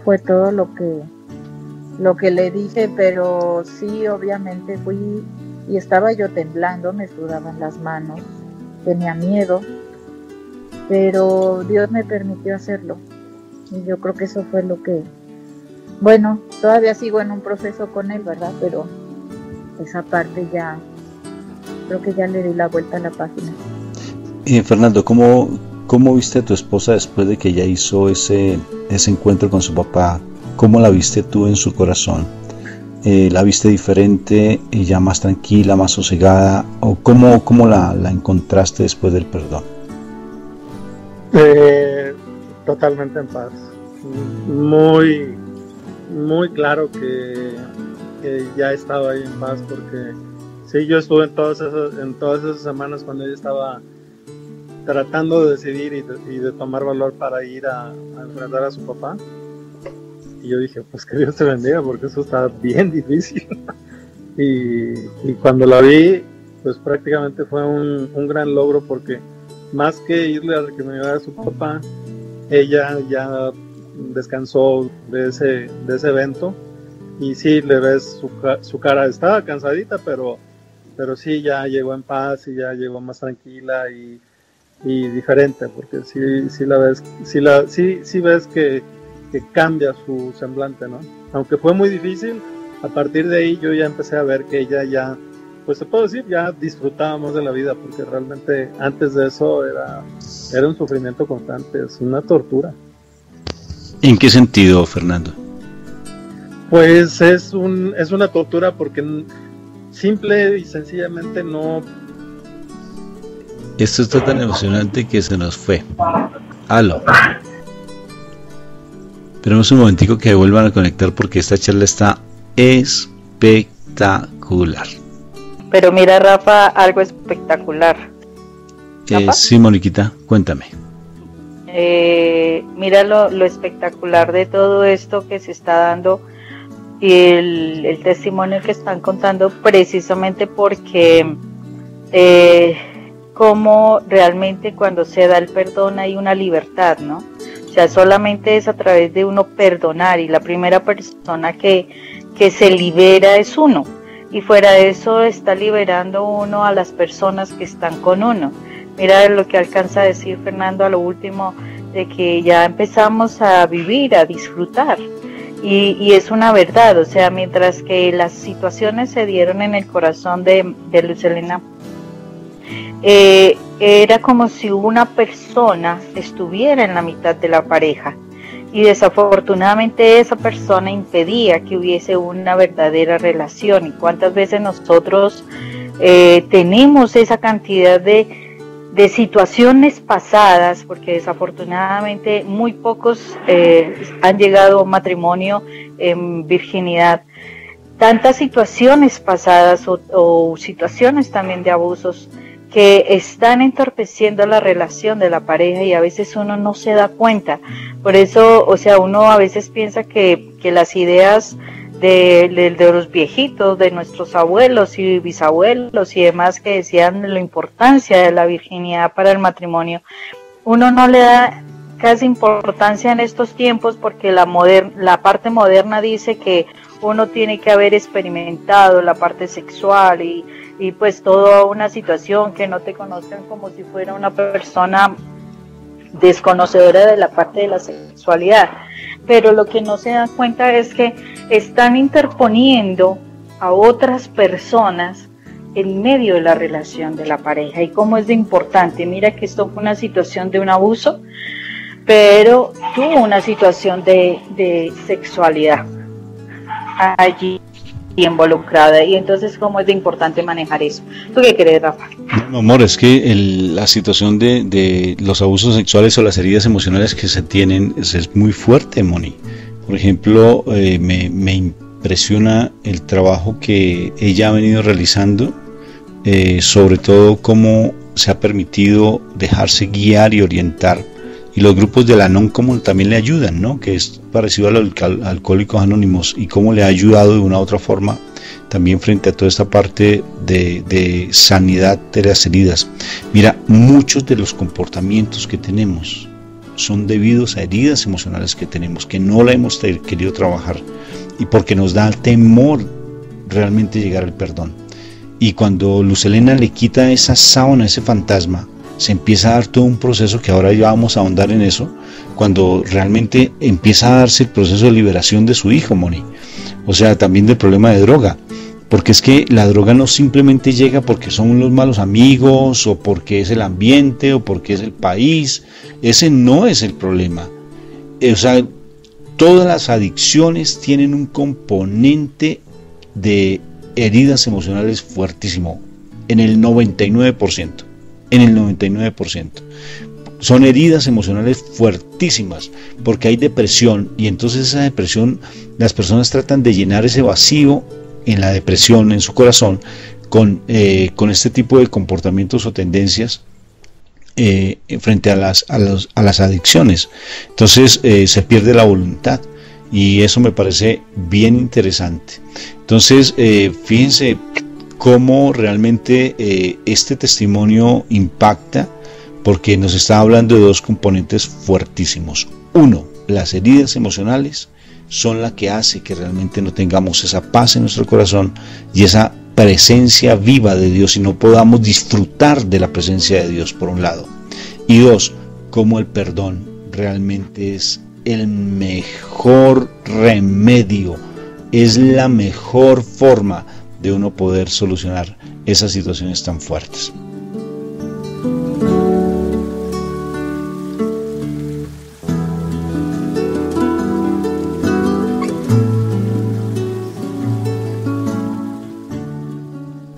fue todo lo que le dije, pero sí, obviamente fui y estaba yo temblando, me sudaban las manos, tenía miedo, pero Dios me permitió hacerlo. Y yo creo que eso fue lo que... Bueno, todavía sigo en un proceso con él, ¿verdad? Pero esa parte ya, creo que ya le di la vuelta a la página. Fernando, ¿cómo viste a tu esposa después de que ella hizo ese encuentro con su papá? ¿Cómo la viste tú en su corazón? ¿La viste diferente, ya más tranquila, más sosegada? ¿O cómo la encontraste después del perdón? Totalmente en paz. Muy, muy claro que ya estaba ahí en paz, porque sí, yo estuve en todas esas semanas cuando ella estaba tratando de decidir y de tomar valor para ir a enfrentar a su papá. Y yo dije, pues que Dios te bendiga, porque eso está bien difícil. y cuando la vi, pues prácticamente fue un gran logro, porque más que irle a recriminar a su papá, ella ya descansó de ese evento. Y sí, le ves su cara, estaba cansadita, pero sí, ya llegó en paz y ya llegó más tranquila y diferente, porque sí la ves, sí ves que cambia su semblante, ¿no? Aunque fue muy difícil, a partir de ahí yo ya empecé a ver que ella ya, pues se puede decir, ya disfrutaba más de la vida, porque realmente antes de eso era un sufrimiento constante, es una tortura. ¿En qué sentido, Fernando? Pues es una tortura porque simple y sencillamente no... Esto está tan emocionante que se nos fue. Aló. Esperemos un momentico que vuelvan a conectar, porque esta charla está espectacular. Pero mira, Rafa, algo espectacular. Sí, Moniquita, cuéntame. Mira lo espectacular de todo esto que se está dando y el testimonio que están contando, precisamente porque como realmente cuando se da el perdón hay una libertad, ¿no? O sea, solamente es a través de uno perdonar, y la primera persona que se libera es uno, y fuera de eso está liberando uno a las personas que están con uno. Mira lo que alcanza a decir Fernando a lo último, de que ya empezamos a vivir, a disfrutar, y es una verdad. O sea, mientras que las situaciones se dieron en el corazón de Luz Helena, era como si una persona estuviera en la mitad de la pareja, y desafortunadamente esa persona impedía que hubiese una verdadera relación. Y cuántas veces nosotros tenemos esa cantidad de situaciones pasadas, porque desafortunadamente muy pocos han llegado a matrimonio en virginidad, tantas situaciones pasadas o situaciones también de abusos que están entorpeciendo la relación de la pareja, y a veces uno no se da cuenta. Por eso, o sea, uno a veces piensa que las ideas de los viejitos, de nuestros abuelos y bisabuelos y demás, que decían la importancia de la virginidad para el matrimonio, uno no le da casi importancia en estos tiempos, porque la parte moderna dice que uno tiene que haber experimentado la parte sexual y pues toda una situación, que no te conozcan como si fuera una persona desconocedora de la parte de la sexualidad. Pero lo que no se dan cuenta es que están interponiendo a otras personas en medio de la relación de la pareja, y cómo es de importante. Mira que esto fue una situación de un abuso, pero tuvo una situación de sexualidad allí involucrada, y entonces cómo es de importante manejar eso. ¿Tú qué crees, Rafa? No, amor, es que la situación de los abusos sexuales o las heridas emocionales que se tienen es muy fuerte, Moni. Por ejemplo, me impresiona el trabajo que ella ha venido realizando, sobre todo cómo se ha permitido dejarse guiar y orientar, y los grupos de la non como también le ayudan, ¿no? Que es parecido a los Alcohólicos Anónimos, y cómo le ha ayudado de una u otra forma también frente a toda esta parte de sanidad de las heridas. Mira, muchos de los comportamientos que tenemos son debidos a heridas emocionales que tenemos, que no la hemos querido trabajar, y porque nos da temor realmente llegar al perdón. Y cuando Luz Helena le quita esa sábana, ese fantasma, se empieza a dar todo un proceso, que ahora ya vamos a ahondar en eso, cuando realmente empieza a darse el proceso de liberación de su hijo, Moni. O sea, también del problema de droga, porque es que la droga no simplemente llega porque son los malos amigos, o porque es el ambiente, o porque es el país. Ese no es el problema. O sea, todas las adicciones tienen un componente de heridas emocionales fuertísimo, en el 99%, en el 99%. Son heridas emocionales fuertísimas, porque hay depresión, y entonces esa depresión, las personas tratan de llenar ese vacío en la depresión, en su corazón, con este tipo de comportamientos o tendencias frente a las adicciones. Entonces se pierde la voluntad, y eso me parece bien interesante. Entonces fíjense cómo realmente este testimonio impacta, porque nos está hablando de dos componentes fuertísimos. Uno, las heridas emocionales son la que hace que realmente no tengamos esa paz en nuestro corazón y esa presencia viva de Dios, y no podamos disfrutar de la presencia de Dios, por un lado. Y dos, cómo el perdón realmente es el mejor remedio, es la mejor forma de uno poder solucionar esas situaciones tan fuertes.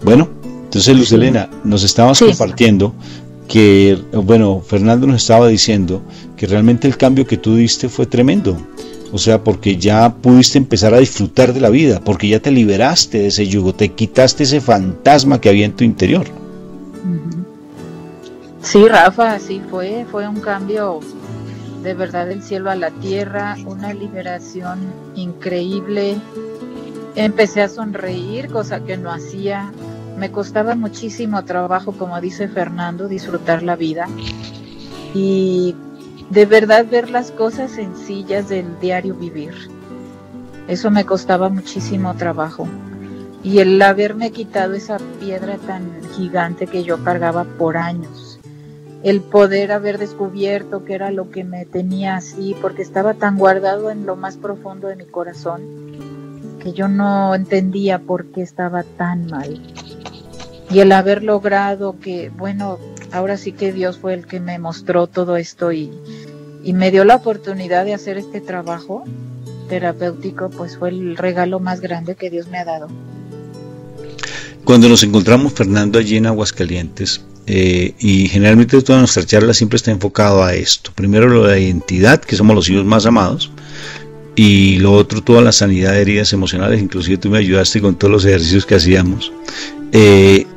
Bueno, entonces Luz Helena, nos estabas compartiendo que, bueno, Fernando nos estaba diciendo que realmente el cambio que tú diste fue tremendo. O sea, porque ya pudiste empezar a disfrutar de la vida, porque ya te liberaste de ese yugo, te quitaste ese fantasma que había en tu interior. Sí, Rafa, sí fue un cambio de verdad del cielo a la tierra, una liberación increíble. Empecé a sonreír, cosa que no hacía. Me costaba muchísimo trabajo, como dice Fernando, disfrutar la vida y de verdad ver las cosas sencillas del diario vivir. Eso me costaba muchísimo trabajo. Y el haberme quitado esa piedra tan gigante que yo cargaba por años, el poder haber descubierto que era lo que me tenía así, porque estaba tan guardado en lo más profundo de mi corazón, que yo no entendía por qué estaba tan mal. Y el haber logrado que, bueno, ahora sí que Dios fue el que me mostró todo esto y me dio la oportunidad de hacer este trabajo terapéutico, pues fue el regalo más grande que Dios me ha dado. Cuando nos encontramos, Fernando, allí en Aguascalientes, y generalmente toda nuestra charla siempre está enfocado a esto. Primero lo de la identidad, que somos los hijos más amados, y lo otro, toda la sanidad de heridas emocionales. Inclusive tú me ayudaste con todos los ejercicios que hacíamos.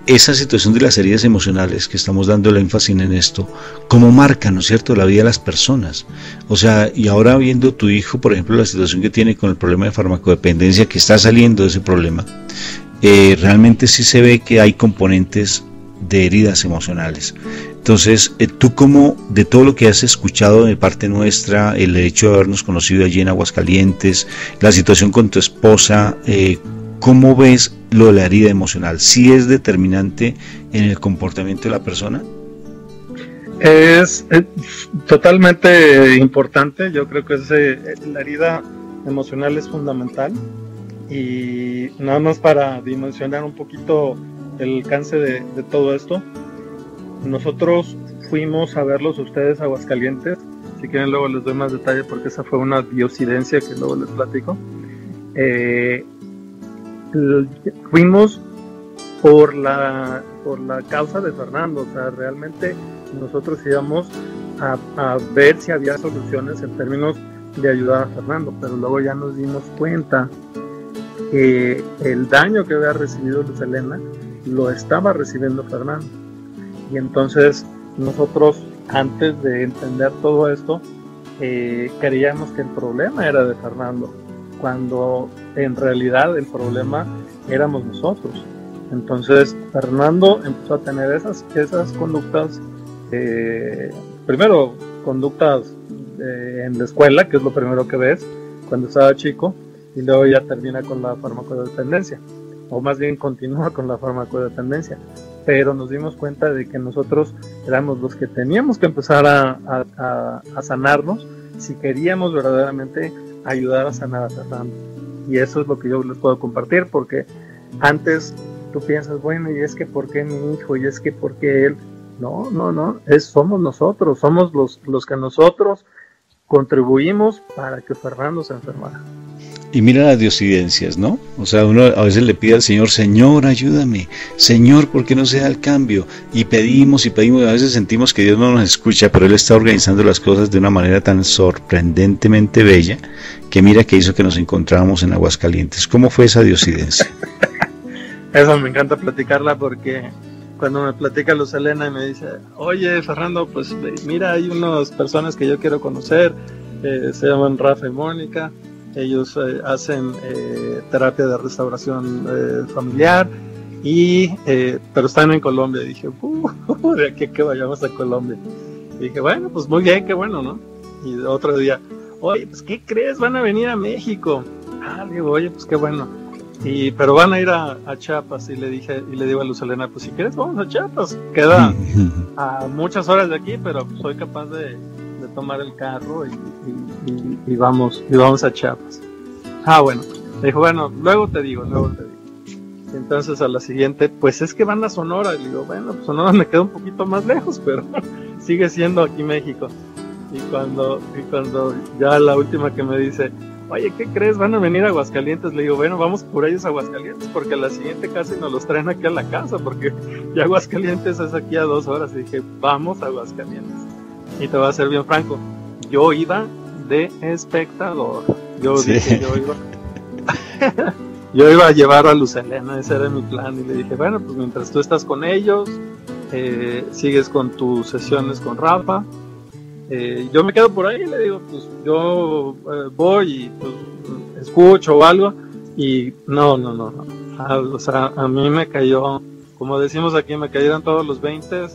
Esa situación de las heridas emocionales, que estamos dando el énfasis en esto, cómo marca, ¿no es cierto?, la vida de las personas. O sea, y ahora viendo tu hijo, por ejemplo, la situación que tiene con el problema de farmacodependencia, que está saliendo de ese problema, realmente sí se ve que hay componentes de heridas emocionales. Entonces, tú, como de todo lo que has escuchado de parte nuestra, el hecho de habernos conocido allí en Aguascalientes, la situación con tu esposa, ¿cómo ves lo de la herida emocional? ¿Sí es determinante en el comportamiento de la persona? Es totalmente importante. Yo creo que la herida emocional es fundamental. Y nada más para dimensionar un poquito el alcance de todo esto, nosotros fuimos a verlos a ustedes a Aguascalientes. Si quieren luego les doy más detalle, porque esa fue una diosidencia que luego les platico. Fuimos por la causa de Fernando. O sea, realmente nosotros íbamos a ver si había soluciones en términos de ayudar a Fernando, pero luego ya nos dimos cuenta que el daño que había recibido Luz Helena lo estaba recibiendo Fernando. Y entonces nosotros, antes de entender todo esto, creíamos que el problema era de Fernando, cuando en realidad el problema éramos nosotros. Entonces Fernando empezó a tener esas conductas, primero conductas en la escuela, que es lo primero que ves cuando estaba chico, y luego ya termina con la farmacodependencia, o más bien continúa con la farmacodependencia. Pero nos dimos cuenta de que nosotros éramos los que teníamos que empezar a sanarnos si queríamos verdaderamente ayudar a sanar a Fernando. Y eso es lo que yo les puedo compartir, porque antes tú piensas, bueno, y es que ¿por qué mi hijo? Y es que ¿por qué él? No, somos nosotros, somos los que nosotros contribuimos para que Fernando se enfermara. Y mira las diosidencias, ¿no? O sea, uno a veces le pide al Señor, Señor, ayúdame, Señor, ¿por qué no se da el cambio? Y pedimos, y a veces sentimos que Dios no nos escucha, pero Él está organizando las cosas de una manera tan sorprendentemente bella, que mira que hizo que nos encontráramos en Aguascalientes. ¿Cómo fue esa diosidencia? Eso me encanta platicarla porque cuando me platica Luz Helena y me dice, oye, Fernando, pues mira, hay unas personas que yo quiero conocer, se llaman Rafa y Mónica. Ellos hacen terapia de restauración familiar, pero están en Colombia. Y dije, de aquí que vayamos a Colombia. Y dije, bueno, pues muy bien, qué bueno, ¿no? Y otro día, oye, pues ¿qué crees? Van a venir a México. Digo, oye, pues qué bueno. Pero van a ir a Chiapas. Y le digo a Luz Helena, pues si quieres vamos a Chiapas. Queda a muchas horas de aquí, pero soy capaz de tomar el carro y vamos a Chiapas. Bueno, me dijo, bueno, luego te digo. Y entonces a la siguiente, pues es que van a Sonora. Y digo, bueno, pues Sonora me queda un poquito más lejos, pero sigue siendo aquí México. Y cuando ya la última que me dice, oye, ¿qué crees? Van a venir a Aguascalientes. Le digo, bueno, vamos por ellos a Aguascalientes, porque a la siguiente casi nos los traen aquí a la casa, porque ya Aguascalientes es aquí a 2 horas. Y dije, vamos a Aguascalientes. Y te voy a ser bien franco, yo iba de espectador. Dije, yo iba a llevar a Luz Helena, ese era mi plan. Y le dije, bueno, pues mientras tú estás con ellos, sigues con tus sesiones con Rafa, yo me quedo por ahí. Le digo, pues yo voy y pues escucho o algo. Y no. O sea, a mí me cayó, como decimos aquí, me cayeron todos los 20 de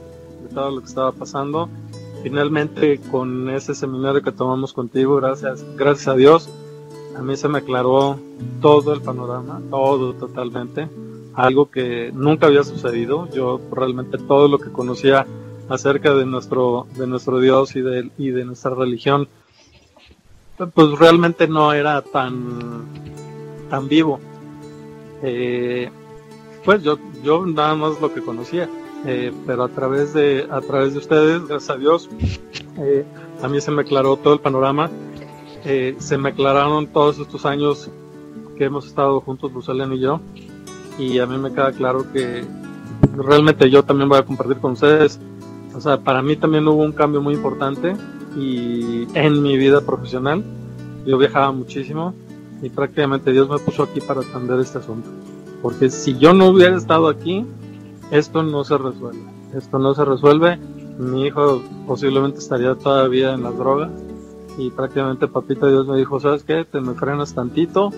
todo lo que estaba pasando. Finalmente, con ese seminario que tomamos contigo, gracias a Dios, a mí se me aclaró todo el panorama, todo totalmente, algo que nunca había sucedido. Yo realmente todo lo que conocía acerca de nuestro Dios y de nuestra religión, pues realmente no era tan vivo. Pues yo nada más lo que conocía. Pero a través de ustedes, gracias a Dios, a mí se me aclaró todo el panorama, se me aclararon todos estos años que hemos estado juntos, Luz Helena y yo, y a mí me queda claro que realmente yo también voy a compartir con ustedes. O sea, para mí también hubo un cambio muy importante y en mi vida profesional. Yo viajaba muchísimo y prácticamente Dios me puso aquí para atender este asunto, porque si yo no hubiera estado aquí, esto no se resuelve. Mi hijo posiblemente estaría todavía en las drogas y prácticamente papito Dios me dijo, ¿sabes qué? Te me frenas tantito,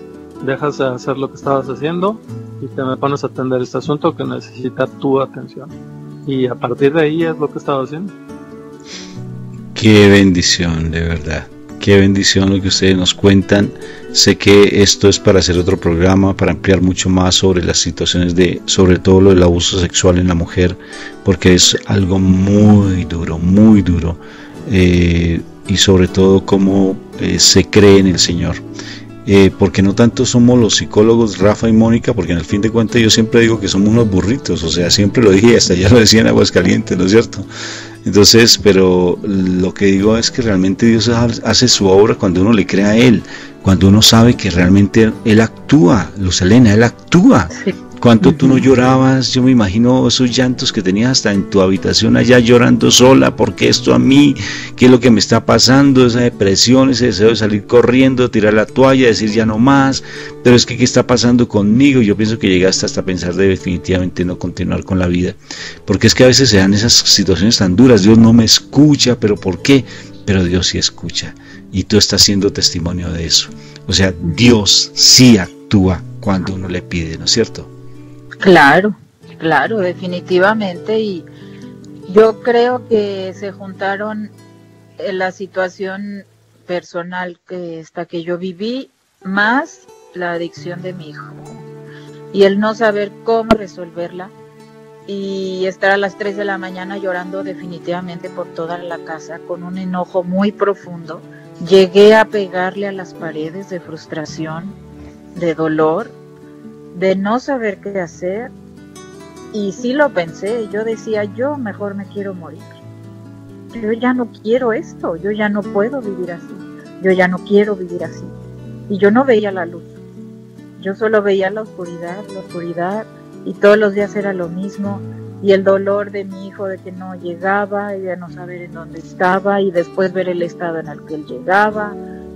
dejas de hacer lo que estabas haciendo y te me pones a atender este asunto que necesita tu atención. Y a partir de ahí es lo que estaba haciendo. Qué bendición, de verdad. Qué bendición lo que ustedes nos cuentan. Sé que esto es para hacer otro programa, para ampliar mucho más sobre las situaciones sobre todo lo del abuso sexual en la mujer, porque es algo muy duro, y sobre todo cómo se cree en el Señor. Porque no tanto somos los psicólogos Rafa y Mónica, porque en el fin de cuentas yo siempre digo que somos unos burritos, o sea, siempre lo dije, hasta ya lo decía en Aguascalientes, ¿no es cierto? Entonces, pero lo que digo es que realmente Dios hace su obra cuando uno le cree a Él, cuando uno sabe que realmente Él actúa. Luz Helena, Él actúa. Sí. ¿Cuánto tú no llorabas? Yo me imagino esos llantos que tenías hasta en tu habitación allá llorando sola, ¿por qué esto a mí? ¿Qué es lo que me está pasando? Esa depresión, ese deseo de salir corriendo, tirar la toalla, decir ya no más, pero es que ¿qué está pasando conmigo? Yo pienso que llegaste hasta pensar de definitivamente no continuar con la vida, porque es que a veces se dan esas situaciones tan duras, Dios no me escucha, ¿pero por qué? Pero Dios sí escucha, y tú estás siendo testimonio de eso. O sea, Dios sí actúa cuando uno le pide, ¿no es cierto? Claro, definitivamente, y yo creo que se juntaron la situación personal que yo viví, más la adicción de mi hijo, y el no saber cómo resolverla, y estar a las 3 de la mañana llorando definitivamente por toda la casa, con un enojo muy profundo. Llegué a pegarle a las paredes de frustración, de dolor, de no saber qué hacer, y sí lo pensé. Yo decía, yo mejor me quiero morir, yo ya no quiero esto, yo ya no puedo vivir así, yo ya no quiero vivir así, y yo no veía la luz. yo solo veía la oscuridad, y todos los días era lo mismo, y el dolor de mi hijo de que no llegaba, y de no saber en dónde estaba, y después ver el estado en el que él llegaba,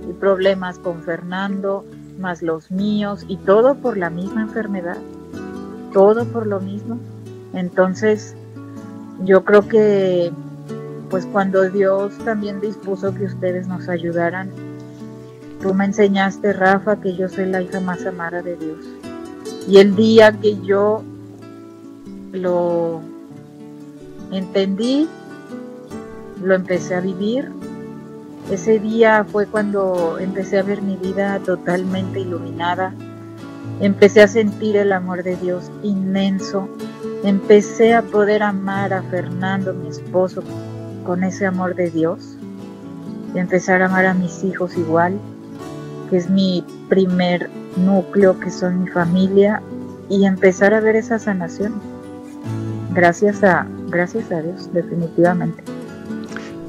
y problemas con Fernando, más los míos, y todo por la misma enfermedad, todo por lo mismo. Entonces, yo creo que pues cuando Dios también dispuso que ustedes nos ayudaran, tú me enseñaste, Rafa, que yo soy la hija más amada de Dios. Y el día que yo lo entendí, lo empecé a vivir, ese día fue cuando empecé a ver mi vida totalmente iluminada. Empecé a sentir el amor de Dios inmenso. Empecé a poder amar a Fernando, mi esposo, con ese amor de Dios. Y empezar a amar a mis hijos igual, que es mi primer núcleo, que son mi familia, y empezar a ver esa sanación. Gracias a Dios, definitivamente.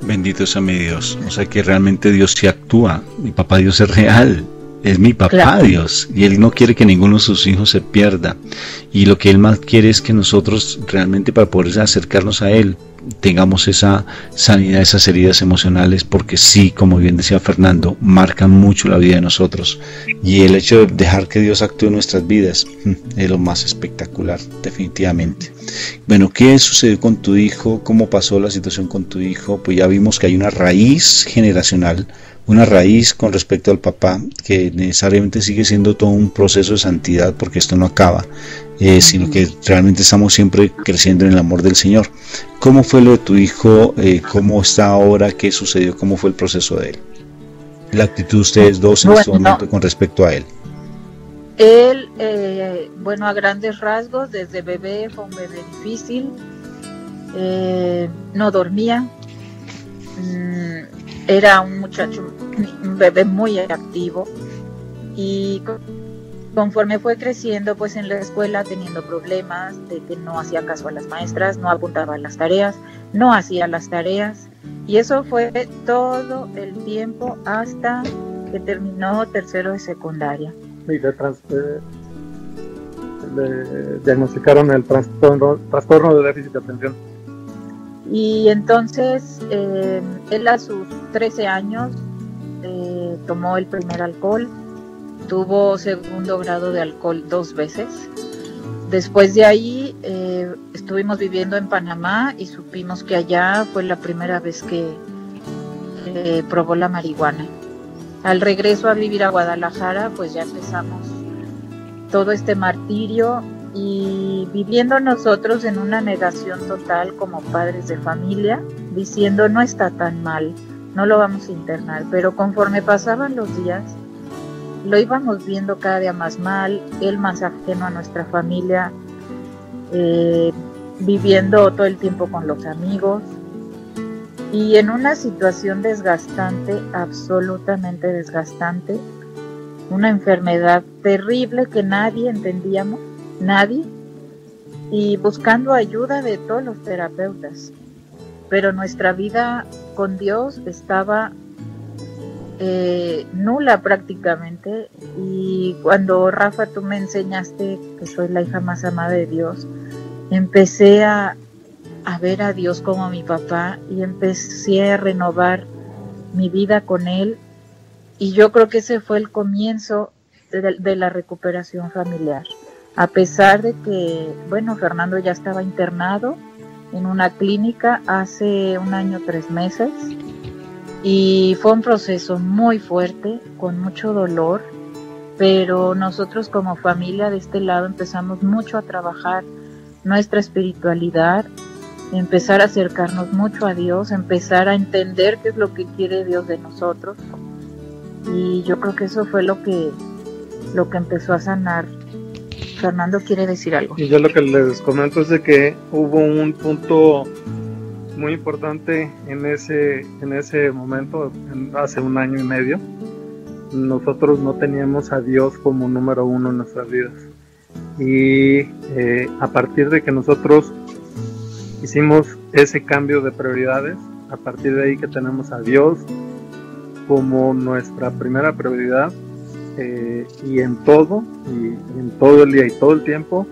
Bendito sea mi Dios. O sea que realmente Dios sí actúa. Mi papá Dios es real. Es mi papá, claro. Dios, y Él no quiere que ninguno de sus hijos se pierda, y lo que Él más quiere es que nosotros realmente, para poder acercarnos a Él, tengamos esa sanidad, esas heridas emocionales, porque sí, como bien decía Fernando, marcan mucho la vida de nosotros, y el hecho de dejar que Dios actúe en nuestras vidas es lo más espectacular, definitivamente. Bueno, ¿qué sucedió con tu hijo? ¿Cómo pasó la situación con tu hijo? Pues ya vimos que hay una raíz generacional, una raíz con respecto al papá, que necesariamente sigue siendo todo un proceso de santidad, porque esto no acaba, sino que realmente estamos siempre creciendo en el amor del Señor. ¿Cómo fue lo de tu hijo? ¿Cómo está ahora? ¿Qué sucedió? ¿Cómo fue el proceso de él? La actitud de ustedes dos en este momento con respecto a él. Él, bueno, a grandes rasgos, desde bebé fue un bebé difícil, no dormía, era un muchacho, un bebé muy activo, y conforme fue creciendo, pues en la escuela teniendo problemas de que no hacía caso a las maestras, no apuntaba a las tareas, no hacía las tareas, y eso fue todo el tiempo hasta que terminó tercero de secundaria. Y le diagnosticaron el trastorno de déficit de atención. Y entonces él a sus 13 años tomó el primer alcohol, tuvo segundo grado de alcohol 2 veces. Después de ahí estuvimos viviendo en Panamá y supimos que allá fue la primera vez que probó la marihuana. Al regreso a vivir a Guadalajara, pues ya empezamos todo este martirio, y viviendo nosotros en una negación total como padres de familia, diciendo no está tan mal, no lo vamos a internar, pero conforme pasaban los días, lo íbamos viendo cada día más mal, él más ajeno a nuestra familia, viviendo todo el tiempo con los amigos, y en una situación desgastante, absolutamente desgastante, una enfermedad terrible que nadie entendíamos, nadie, y buscando ayuda de todos los terapeutas, pero nuestra vida con Dios estaba nula prácticamente. Y cuando, Rafa, tú me enseñaste que soy la hija más amada de Dios, empecé a ver a Dios como mi papá, y empecé a renovar mi vida con Él, y yo creo que ese fue el comienzo de la recuperación familiar. A pesar de que, bueno, Fernando ya estaba internado en una clínica hace 1 año 3 meses, y fue un proceso muy fuerte, con mucho dolor, pero nosotros como familia de este lado empezamos mucho a trabajar nuestra espiritualidad, empezar a acercarnos mucho a Dios, empezar a entender qué es lo que quiere Dios de nosotros, y yo creo que eso fue lo que empezó a sanar. Fernando quiere decir algo. Y yo lo que les comento es de que hubo un punto muy importante en ese momento, hace 1 año y medio. Nosotros no teníamos a Dios como número 1 en nuestras vidas, y a partir de que nosotros hicimos ese cambio de prioridades, a partir de ahí que tenemos a Dios como nuestra primera prioridad, y en todo el día y todo el tiempo,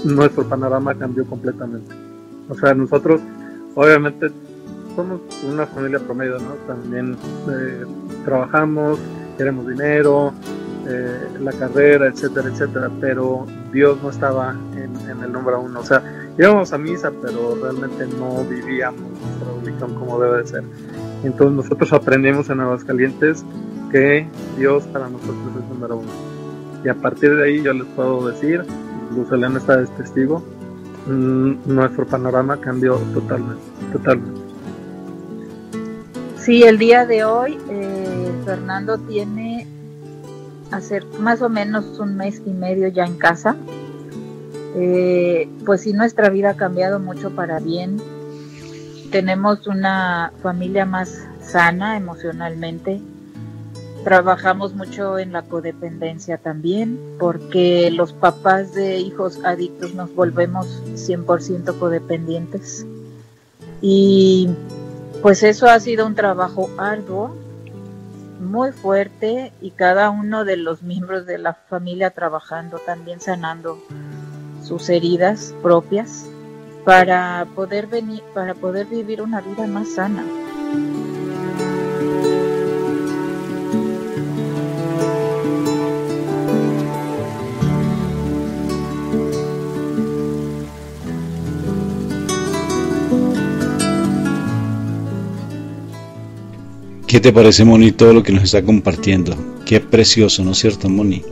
nuestro panorama cambió completamente. O sea, nosotros obviamente somos una familia promedio, ¿no? También trabajamos, queremos dinero, la carrera, etcétera, etcétera, pero Dios no estaba en el número uno. O sea, íbamos a misa, pero realmente no vivíamos nuestra religión como debe de ser. Entonces nosotros aprendimos en Aguascalientes que Dios para nosotros es el número uno. Y a partir de ahí yo les puedo decir, Luz Helena está de testigo, nuestro panorama cambió totalmente. Sí, el día de hoy Fernando tiene hacer más o menos 1 mes y medio ya en casa. Pues sí, nuestra vida ha cambiado mucho para bien. Tenemos una familia más sana emocionalmente. Trabajamos mucho en la codependencia también, porque los papás de hijos adictos nos volvemos 100% codependientes. Y pues eso ha sido un trabajo arduo, muy fuerte, y cada uno de los miembros de la familia trabajando, también sanando sus heridas propias para poder vivir una vida más sana. ¿Qué te parece, Moni, todo lo que nos está compartiendo? Qué precioso, ¿no es cierto, Moni?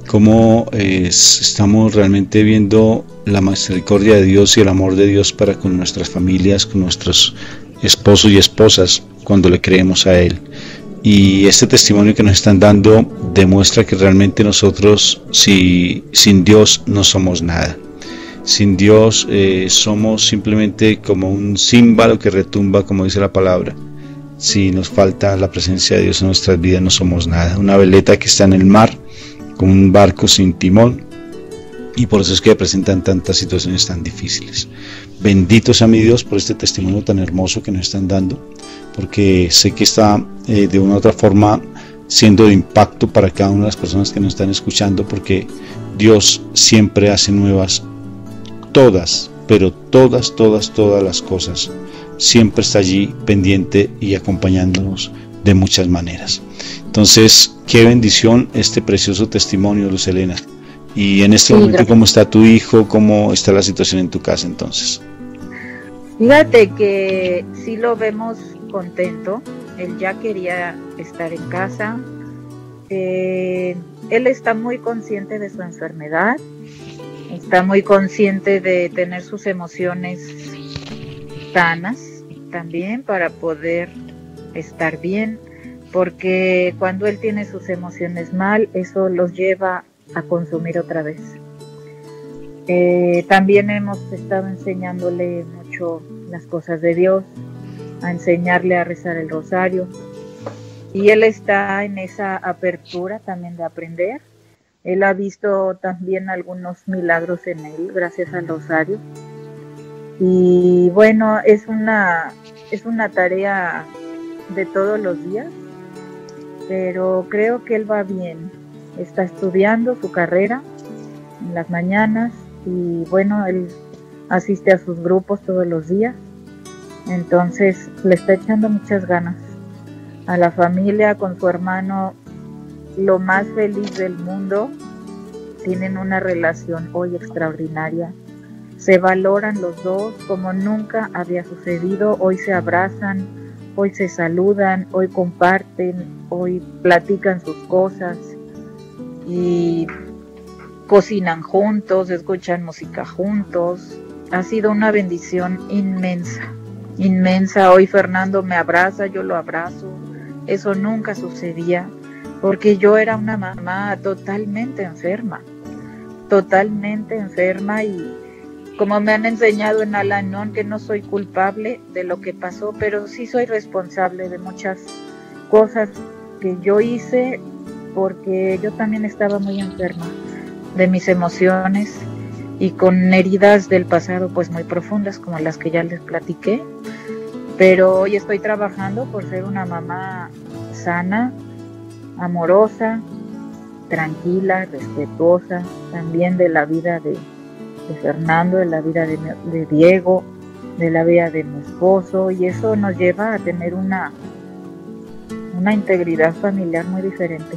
Cómo estamos realmente viendo la misericordia de Dios y el amor de Dios para con nuestras familias, con nuestros esposos y esposas, cuando le creemos a Él. Y este testimonio que nos están dando demuestra que realmente nosotros, sin Dios, no somos nada. Sin Dios somos simplemente como un címbalo que retumba, como dice la palabra. Si nos falta la presencia de Dios en nuestras vidas, no somos nada. Una veleta que está en el mar, con un barco sin timón, y por eso es que presentan tantas situaciones tan difíciles. Bendito sea mi Dios por este testimonio tan hermoso que nos están dando, porque sé que está de una u otra forma siendo de impacto para cada una de las personas que nos están escuchando, porque Dios siempre hace nuevas todas, pero todas las cosas. Siempre está allí pendiente y acompañándonos de muchas maneras. Entonces, qué bendición este precioso testimonio, Luz Helena. Y en este momento, gracias. ¿Cómo está tu hijo? ¿Cómo está la situación en tu casa entonces? Fíjate que sí lo vemos contento. Él ya quería estar en casa. Él está muy consciente de su enfermedad. Está muy consciente de tener sus emociones sanas también para poder estar bien, porque cuando él tiene sus emociones mal, eso los lleva a consumir otra vez. También hemos estado enseñándole mucho las cosas de Dios, a enseñarle a rezar el rosario, y él está en esa apertura también de aprender. Él ha visto también algunos milagros en él gracias al rosario. Y bueno, es una tarea de todos los días, pero creo que él va bien. Está estudiando su carrera en las mañanas y bueno, él asiste a sus grupos todos los días, entonces le está echando muchas ganas a la familia, con su hermano, lo más feliz del mundo. Tienen una relación hoy extraordinaria. Se valoran los dos como nunca había sucedido. Hoy se abrazan, hoy se saludan, hoy comparten, hoy platican sus cosas y cocinan juntos, escuchan música juntos. Ha sido una bendición inmensa, inmensa. Hoy Fernando me abraza, yo lo abrazo. Eso nunca sucedía, porque yo era una mamá totalmente enferma y como me han enseñado en Al-Anon, que no soy culpable de lo que pasó, pero sí soy responsable de muchas cosas que yo hice, porque yo también estaba muy enferma de mis emociones y con heridas del pasado pues muy profundas, como las que ya les platiqué. Pero hoy estoy trabajando por ser una mamá sana, amorosa, tranquila, respetuosa, también de la vida de Fernando, de la vida de Diego, de la vida de mi esposo, y eso nos lleva a tener una integridad familiar muy diferente.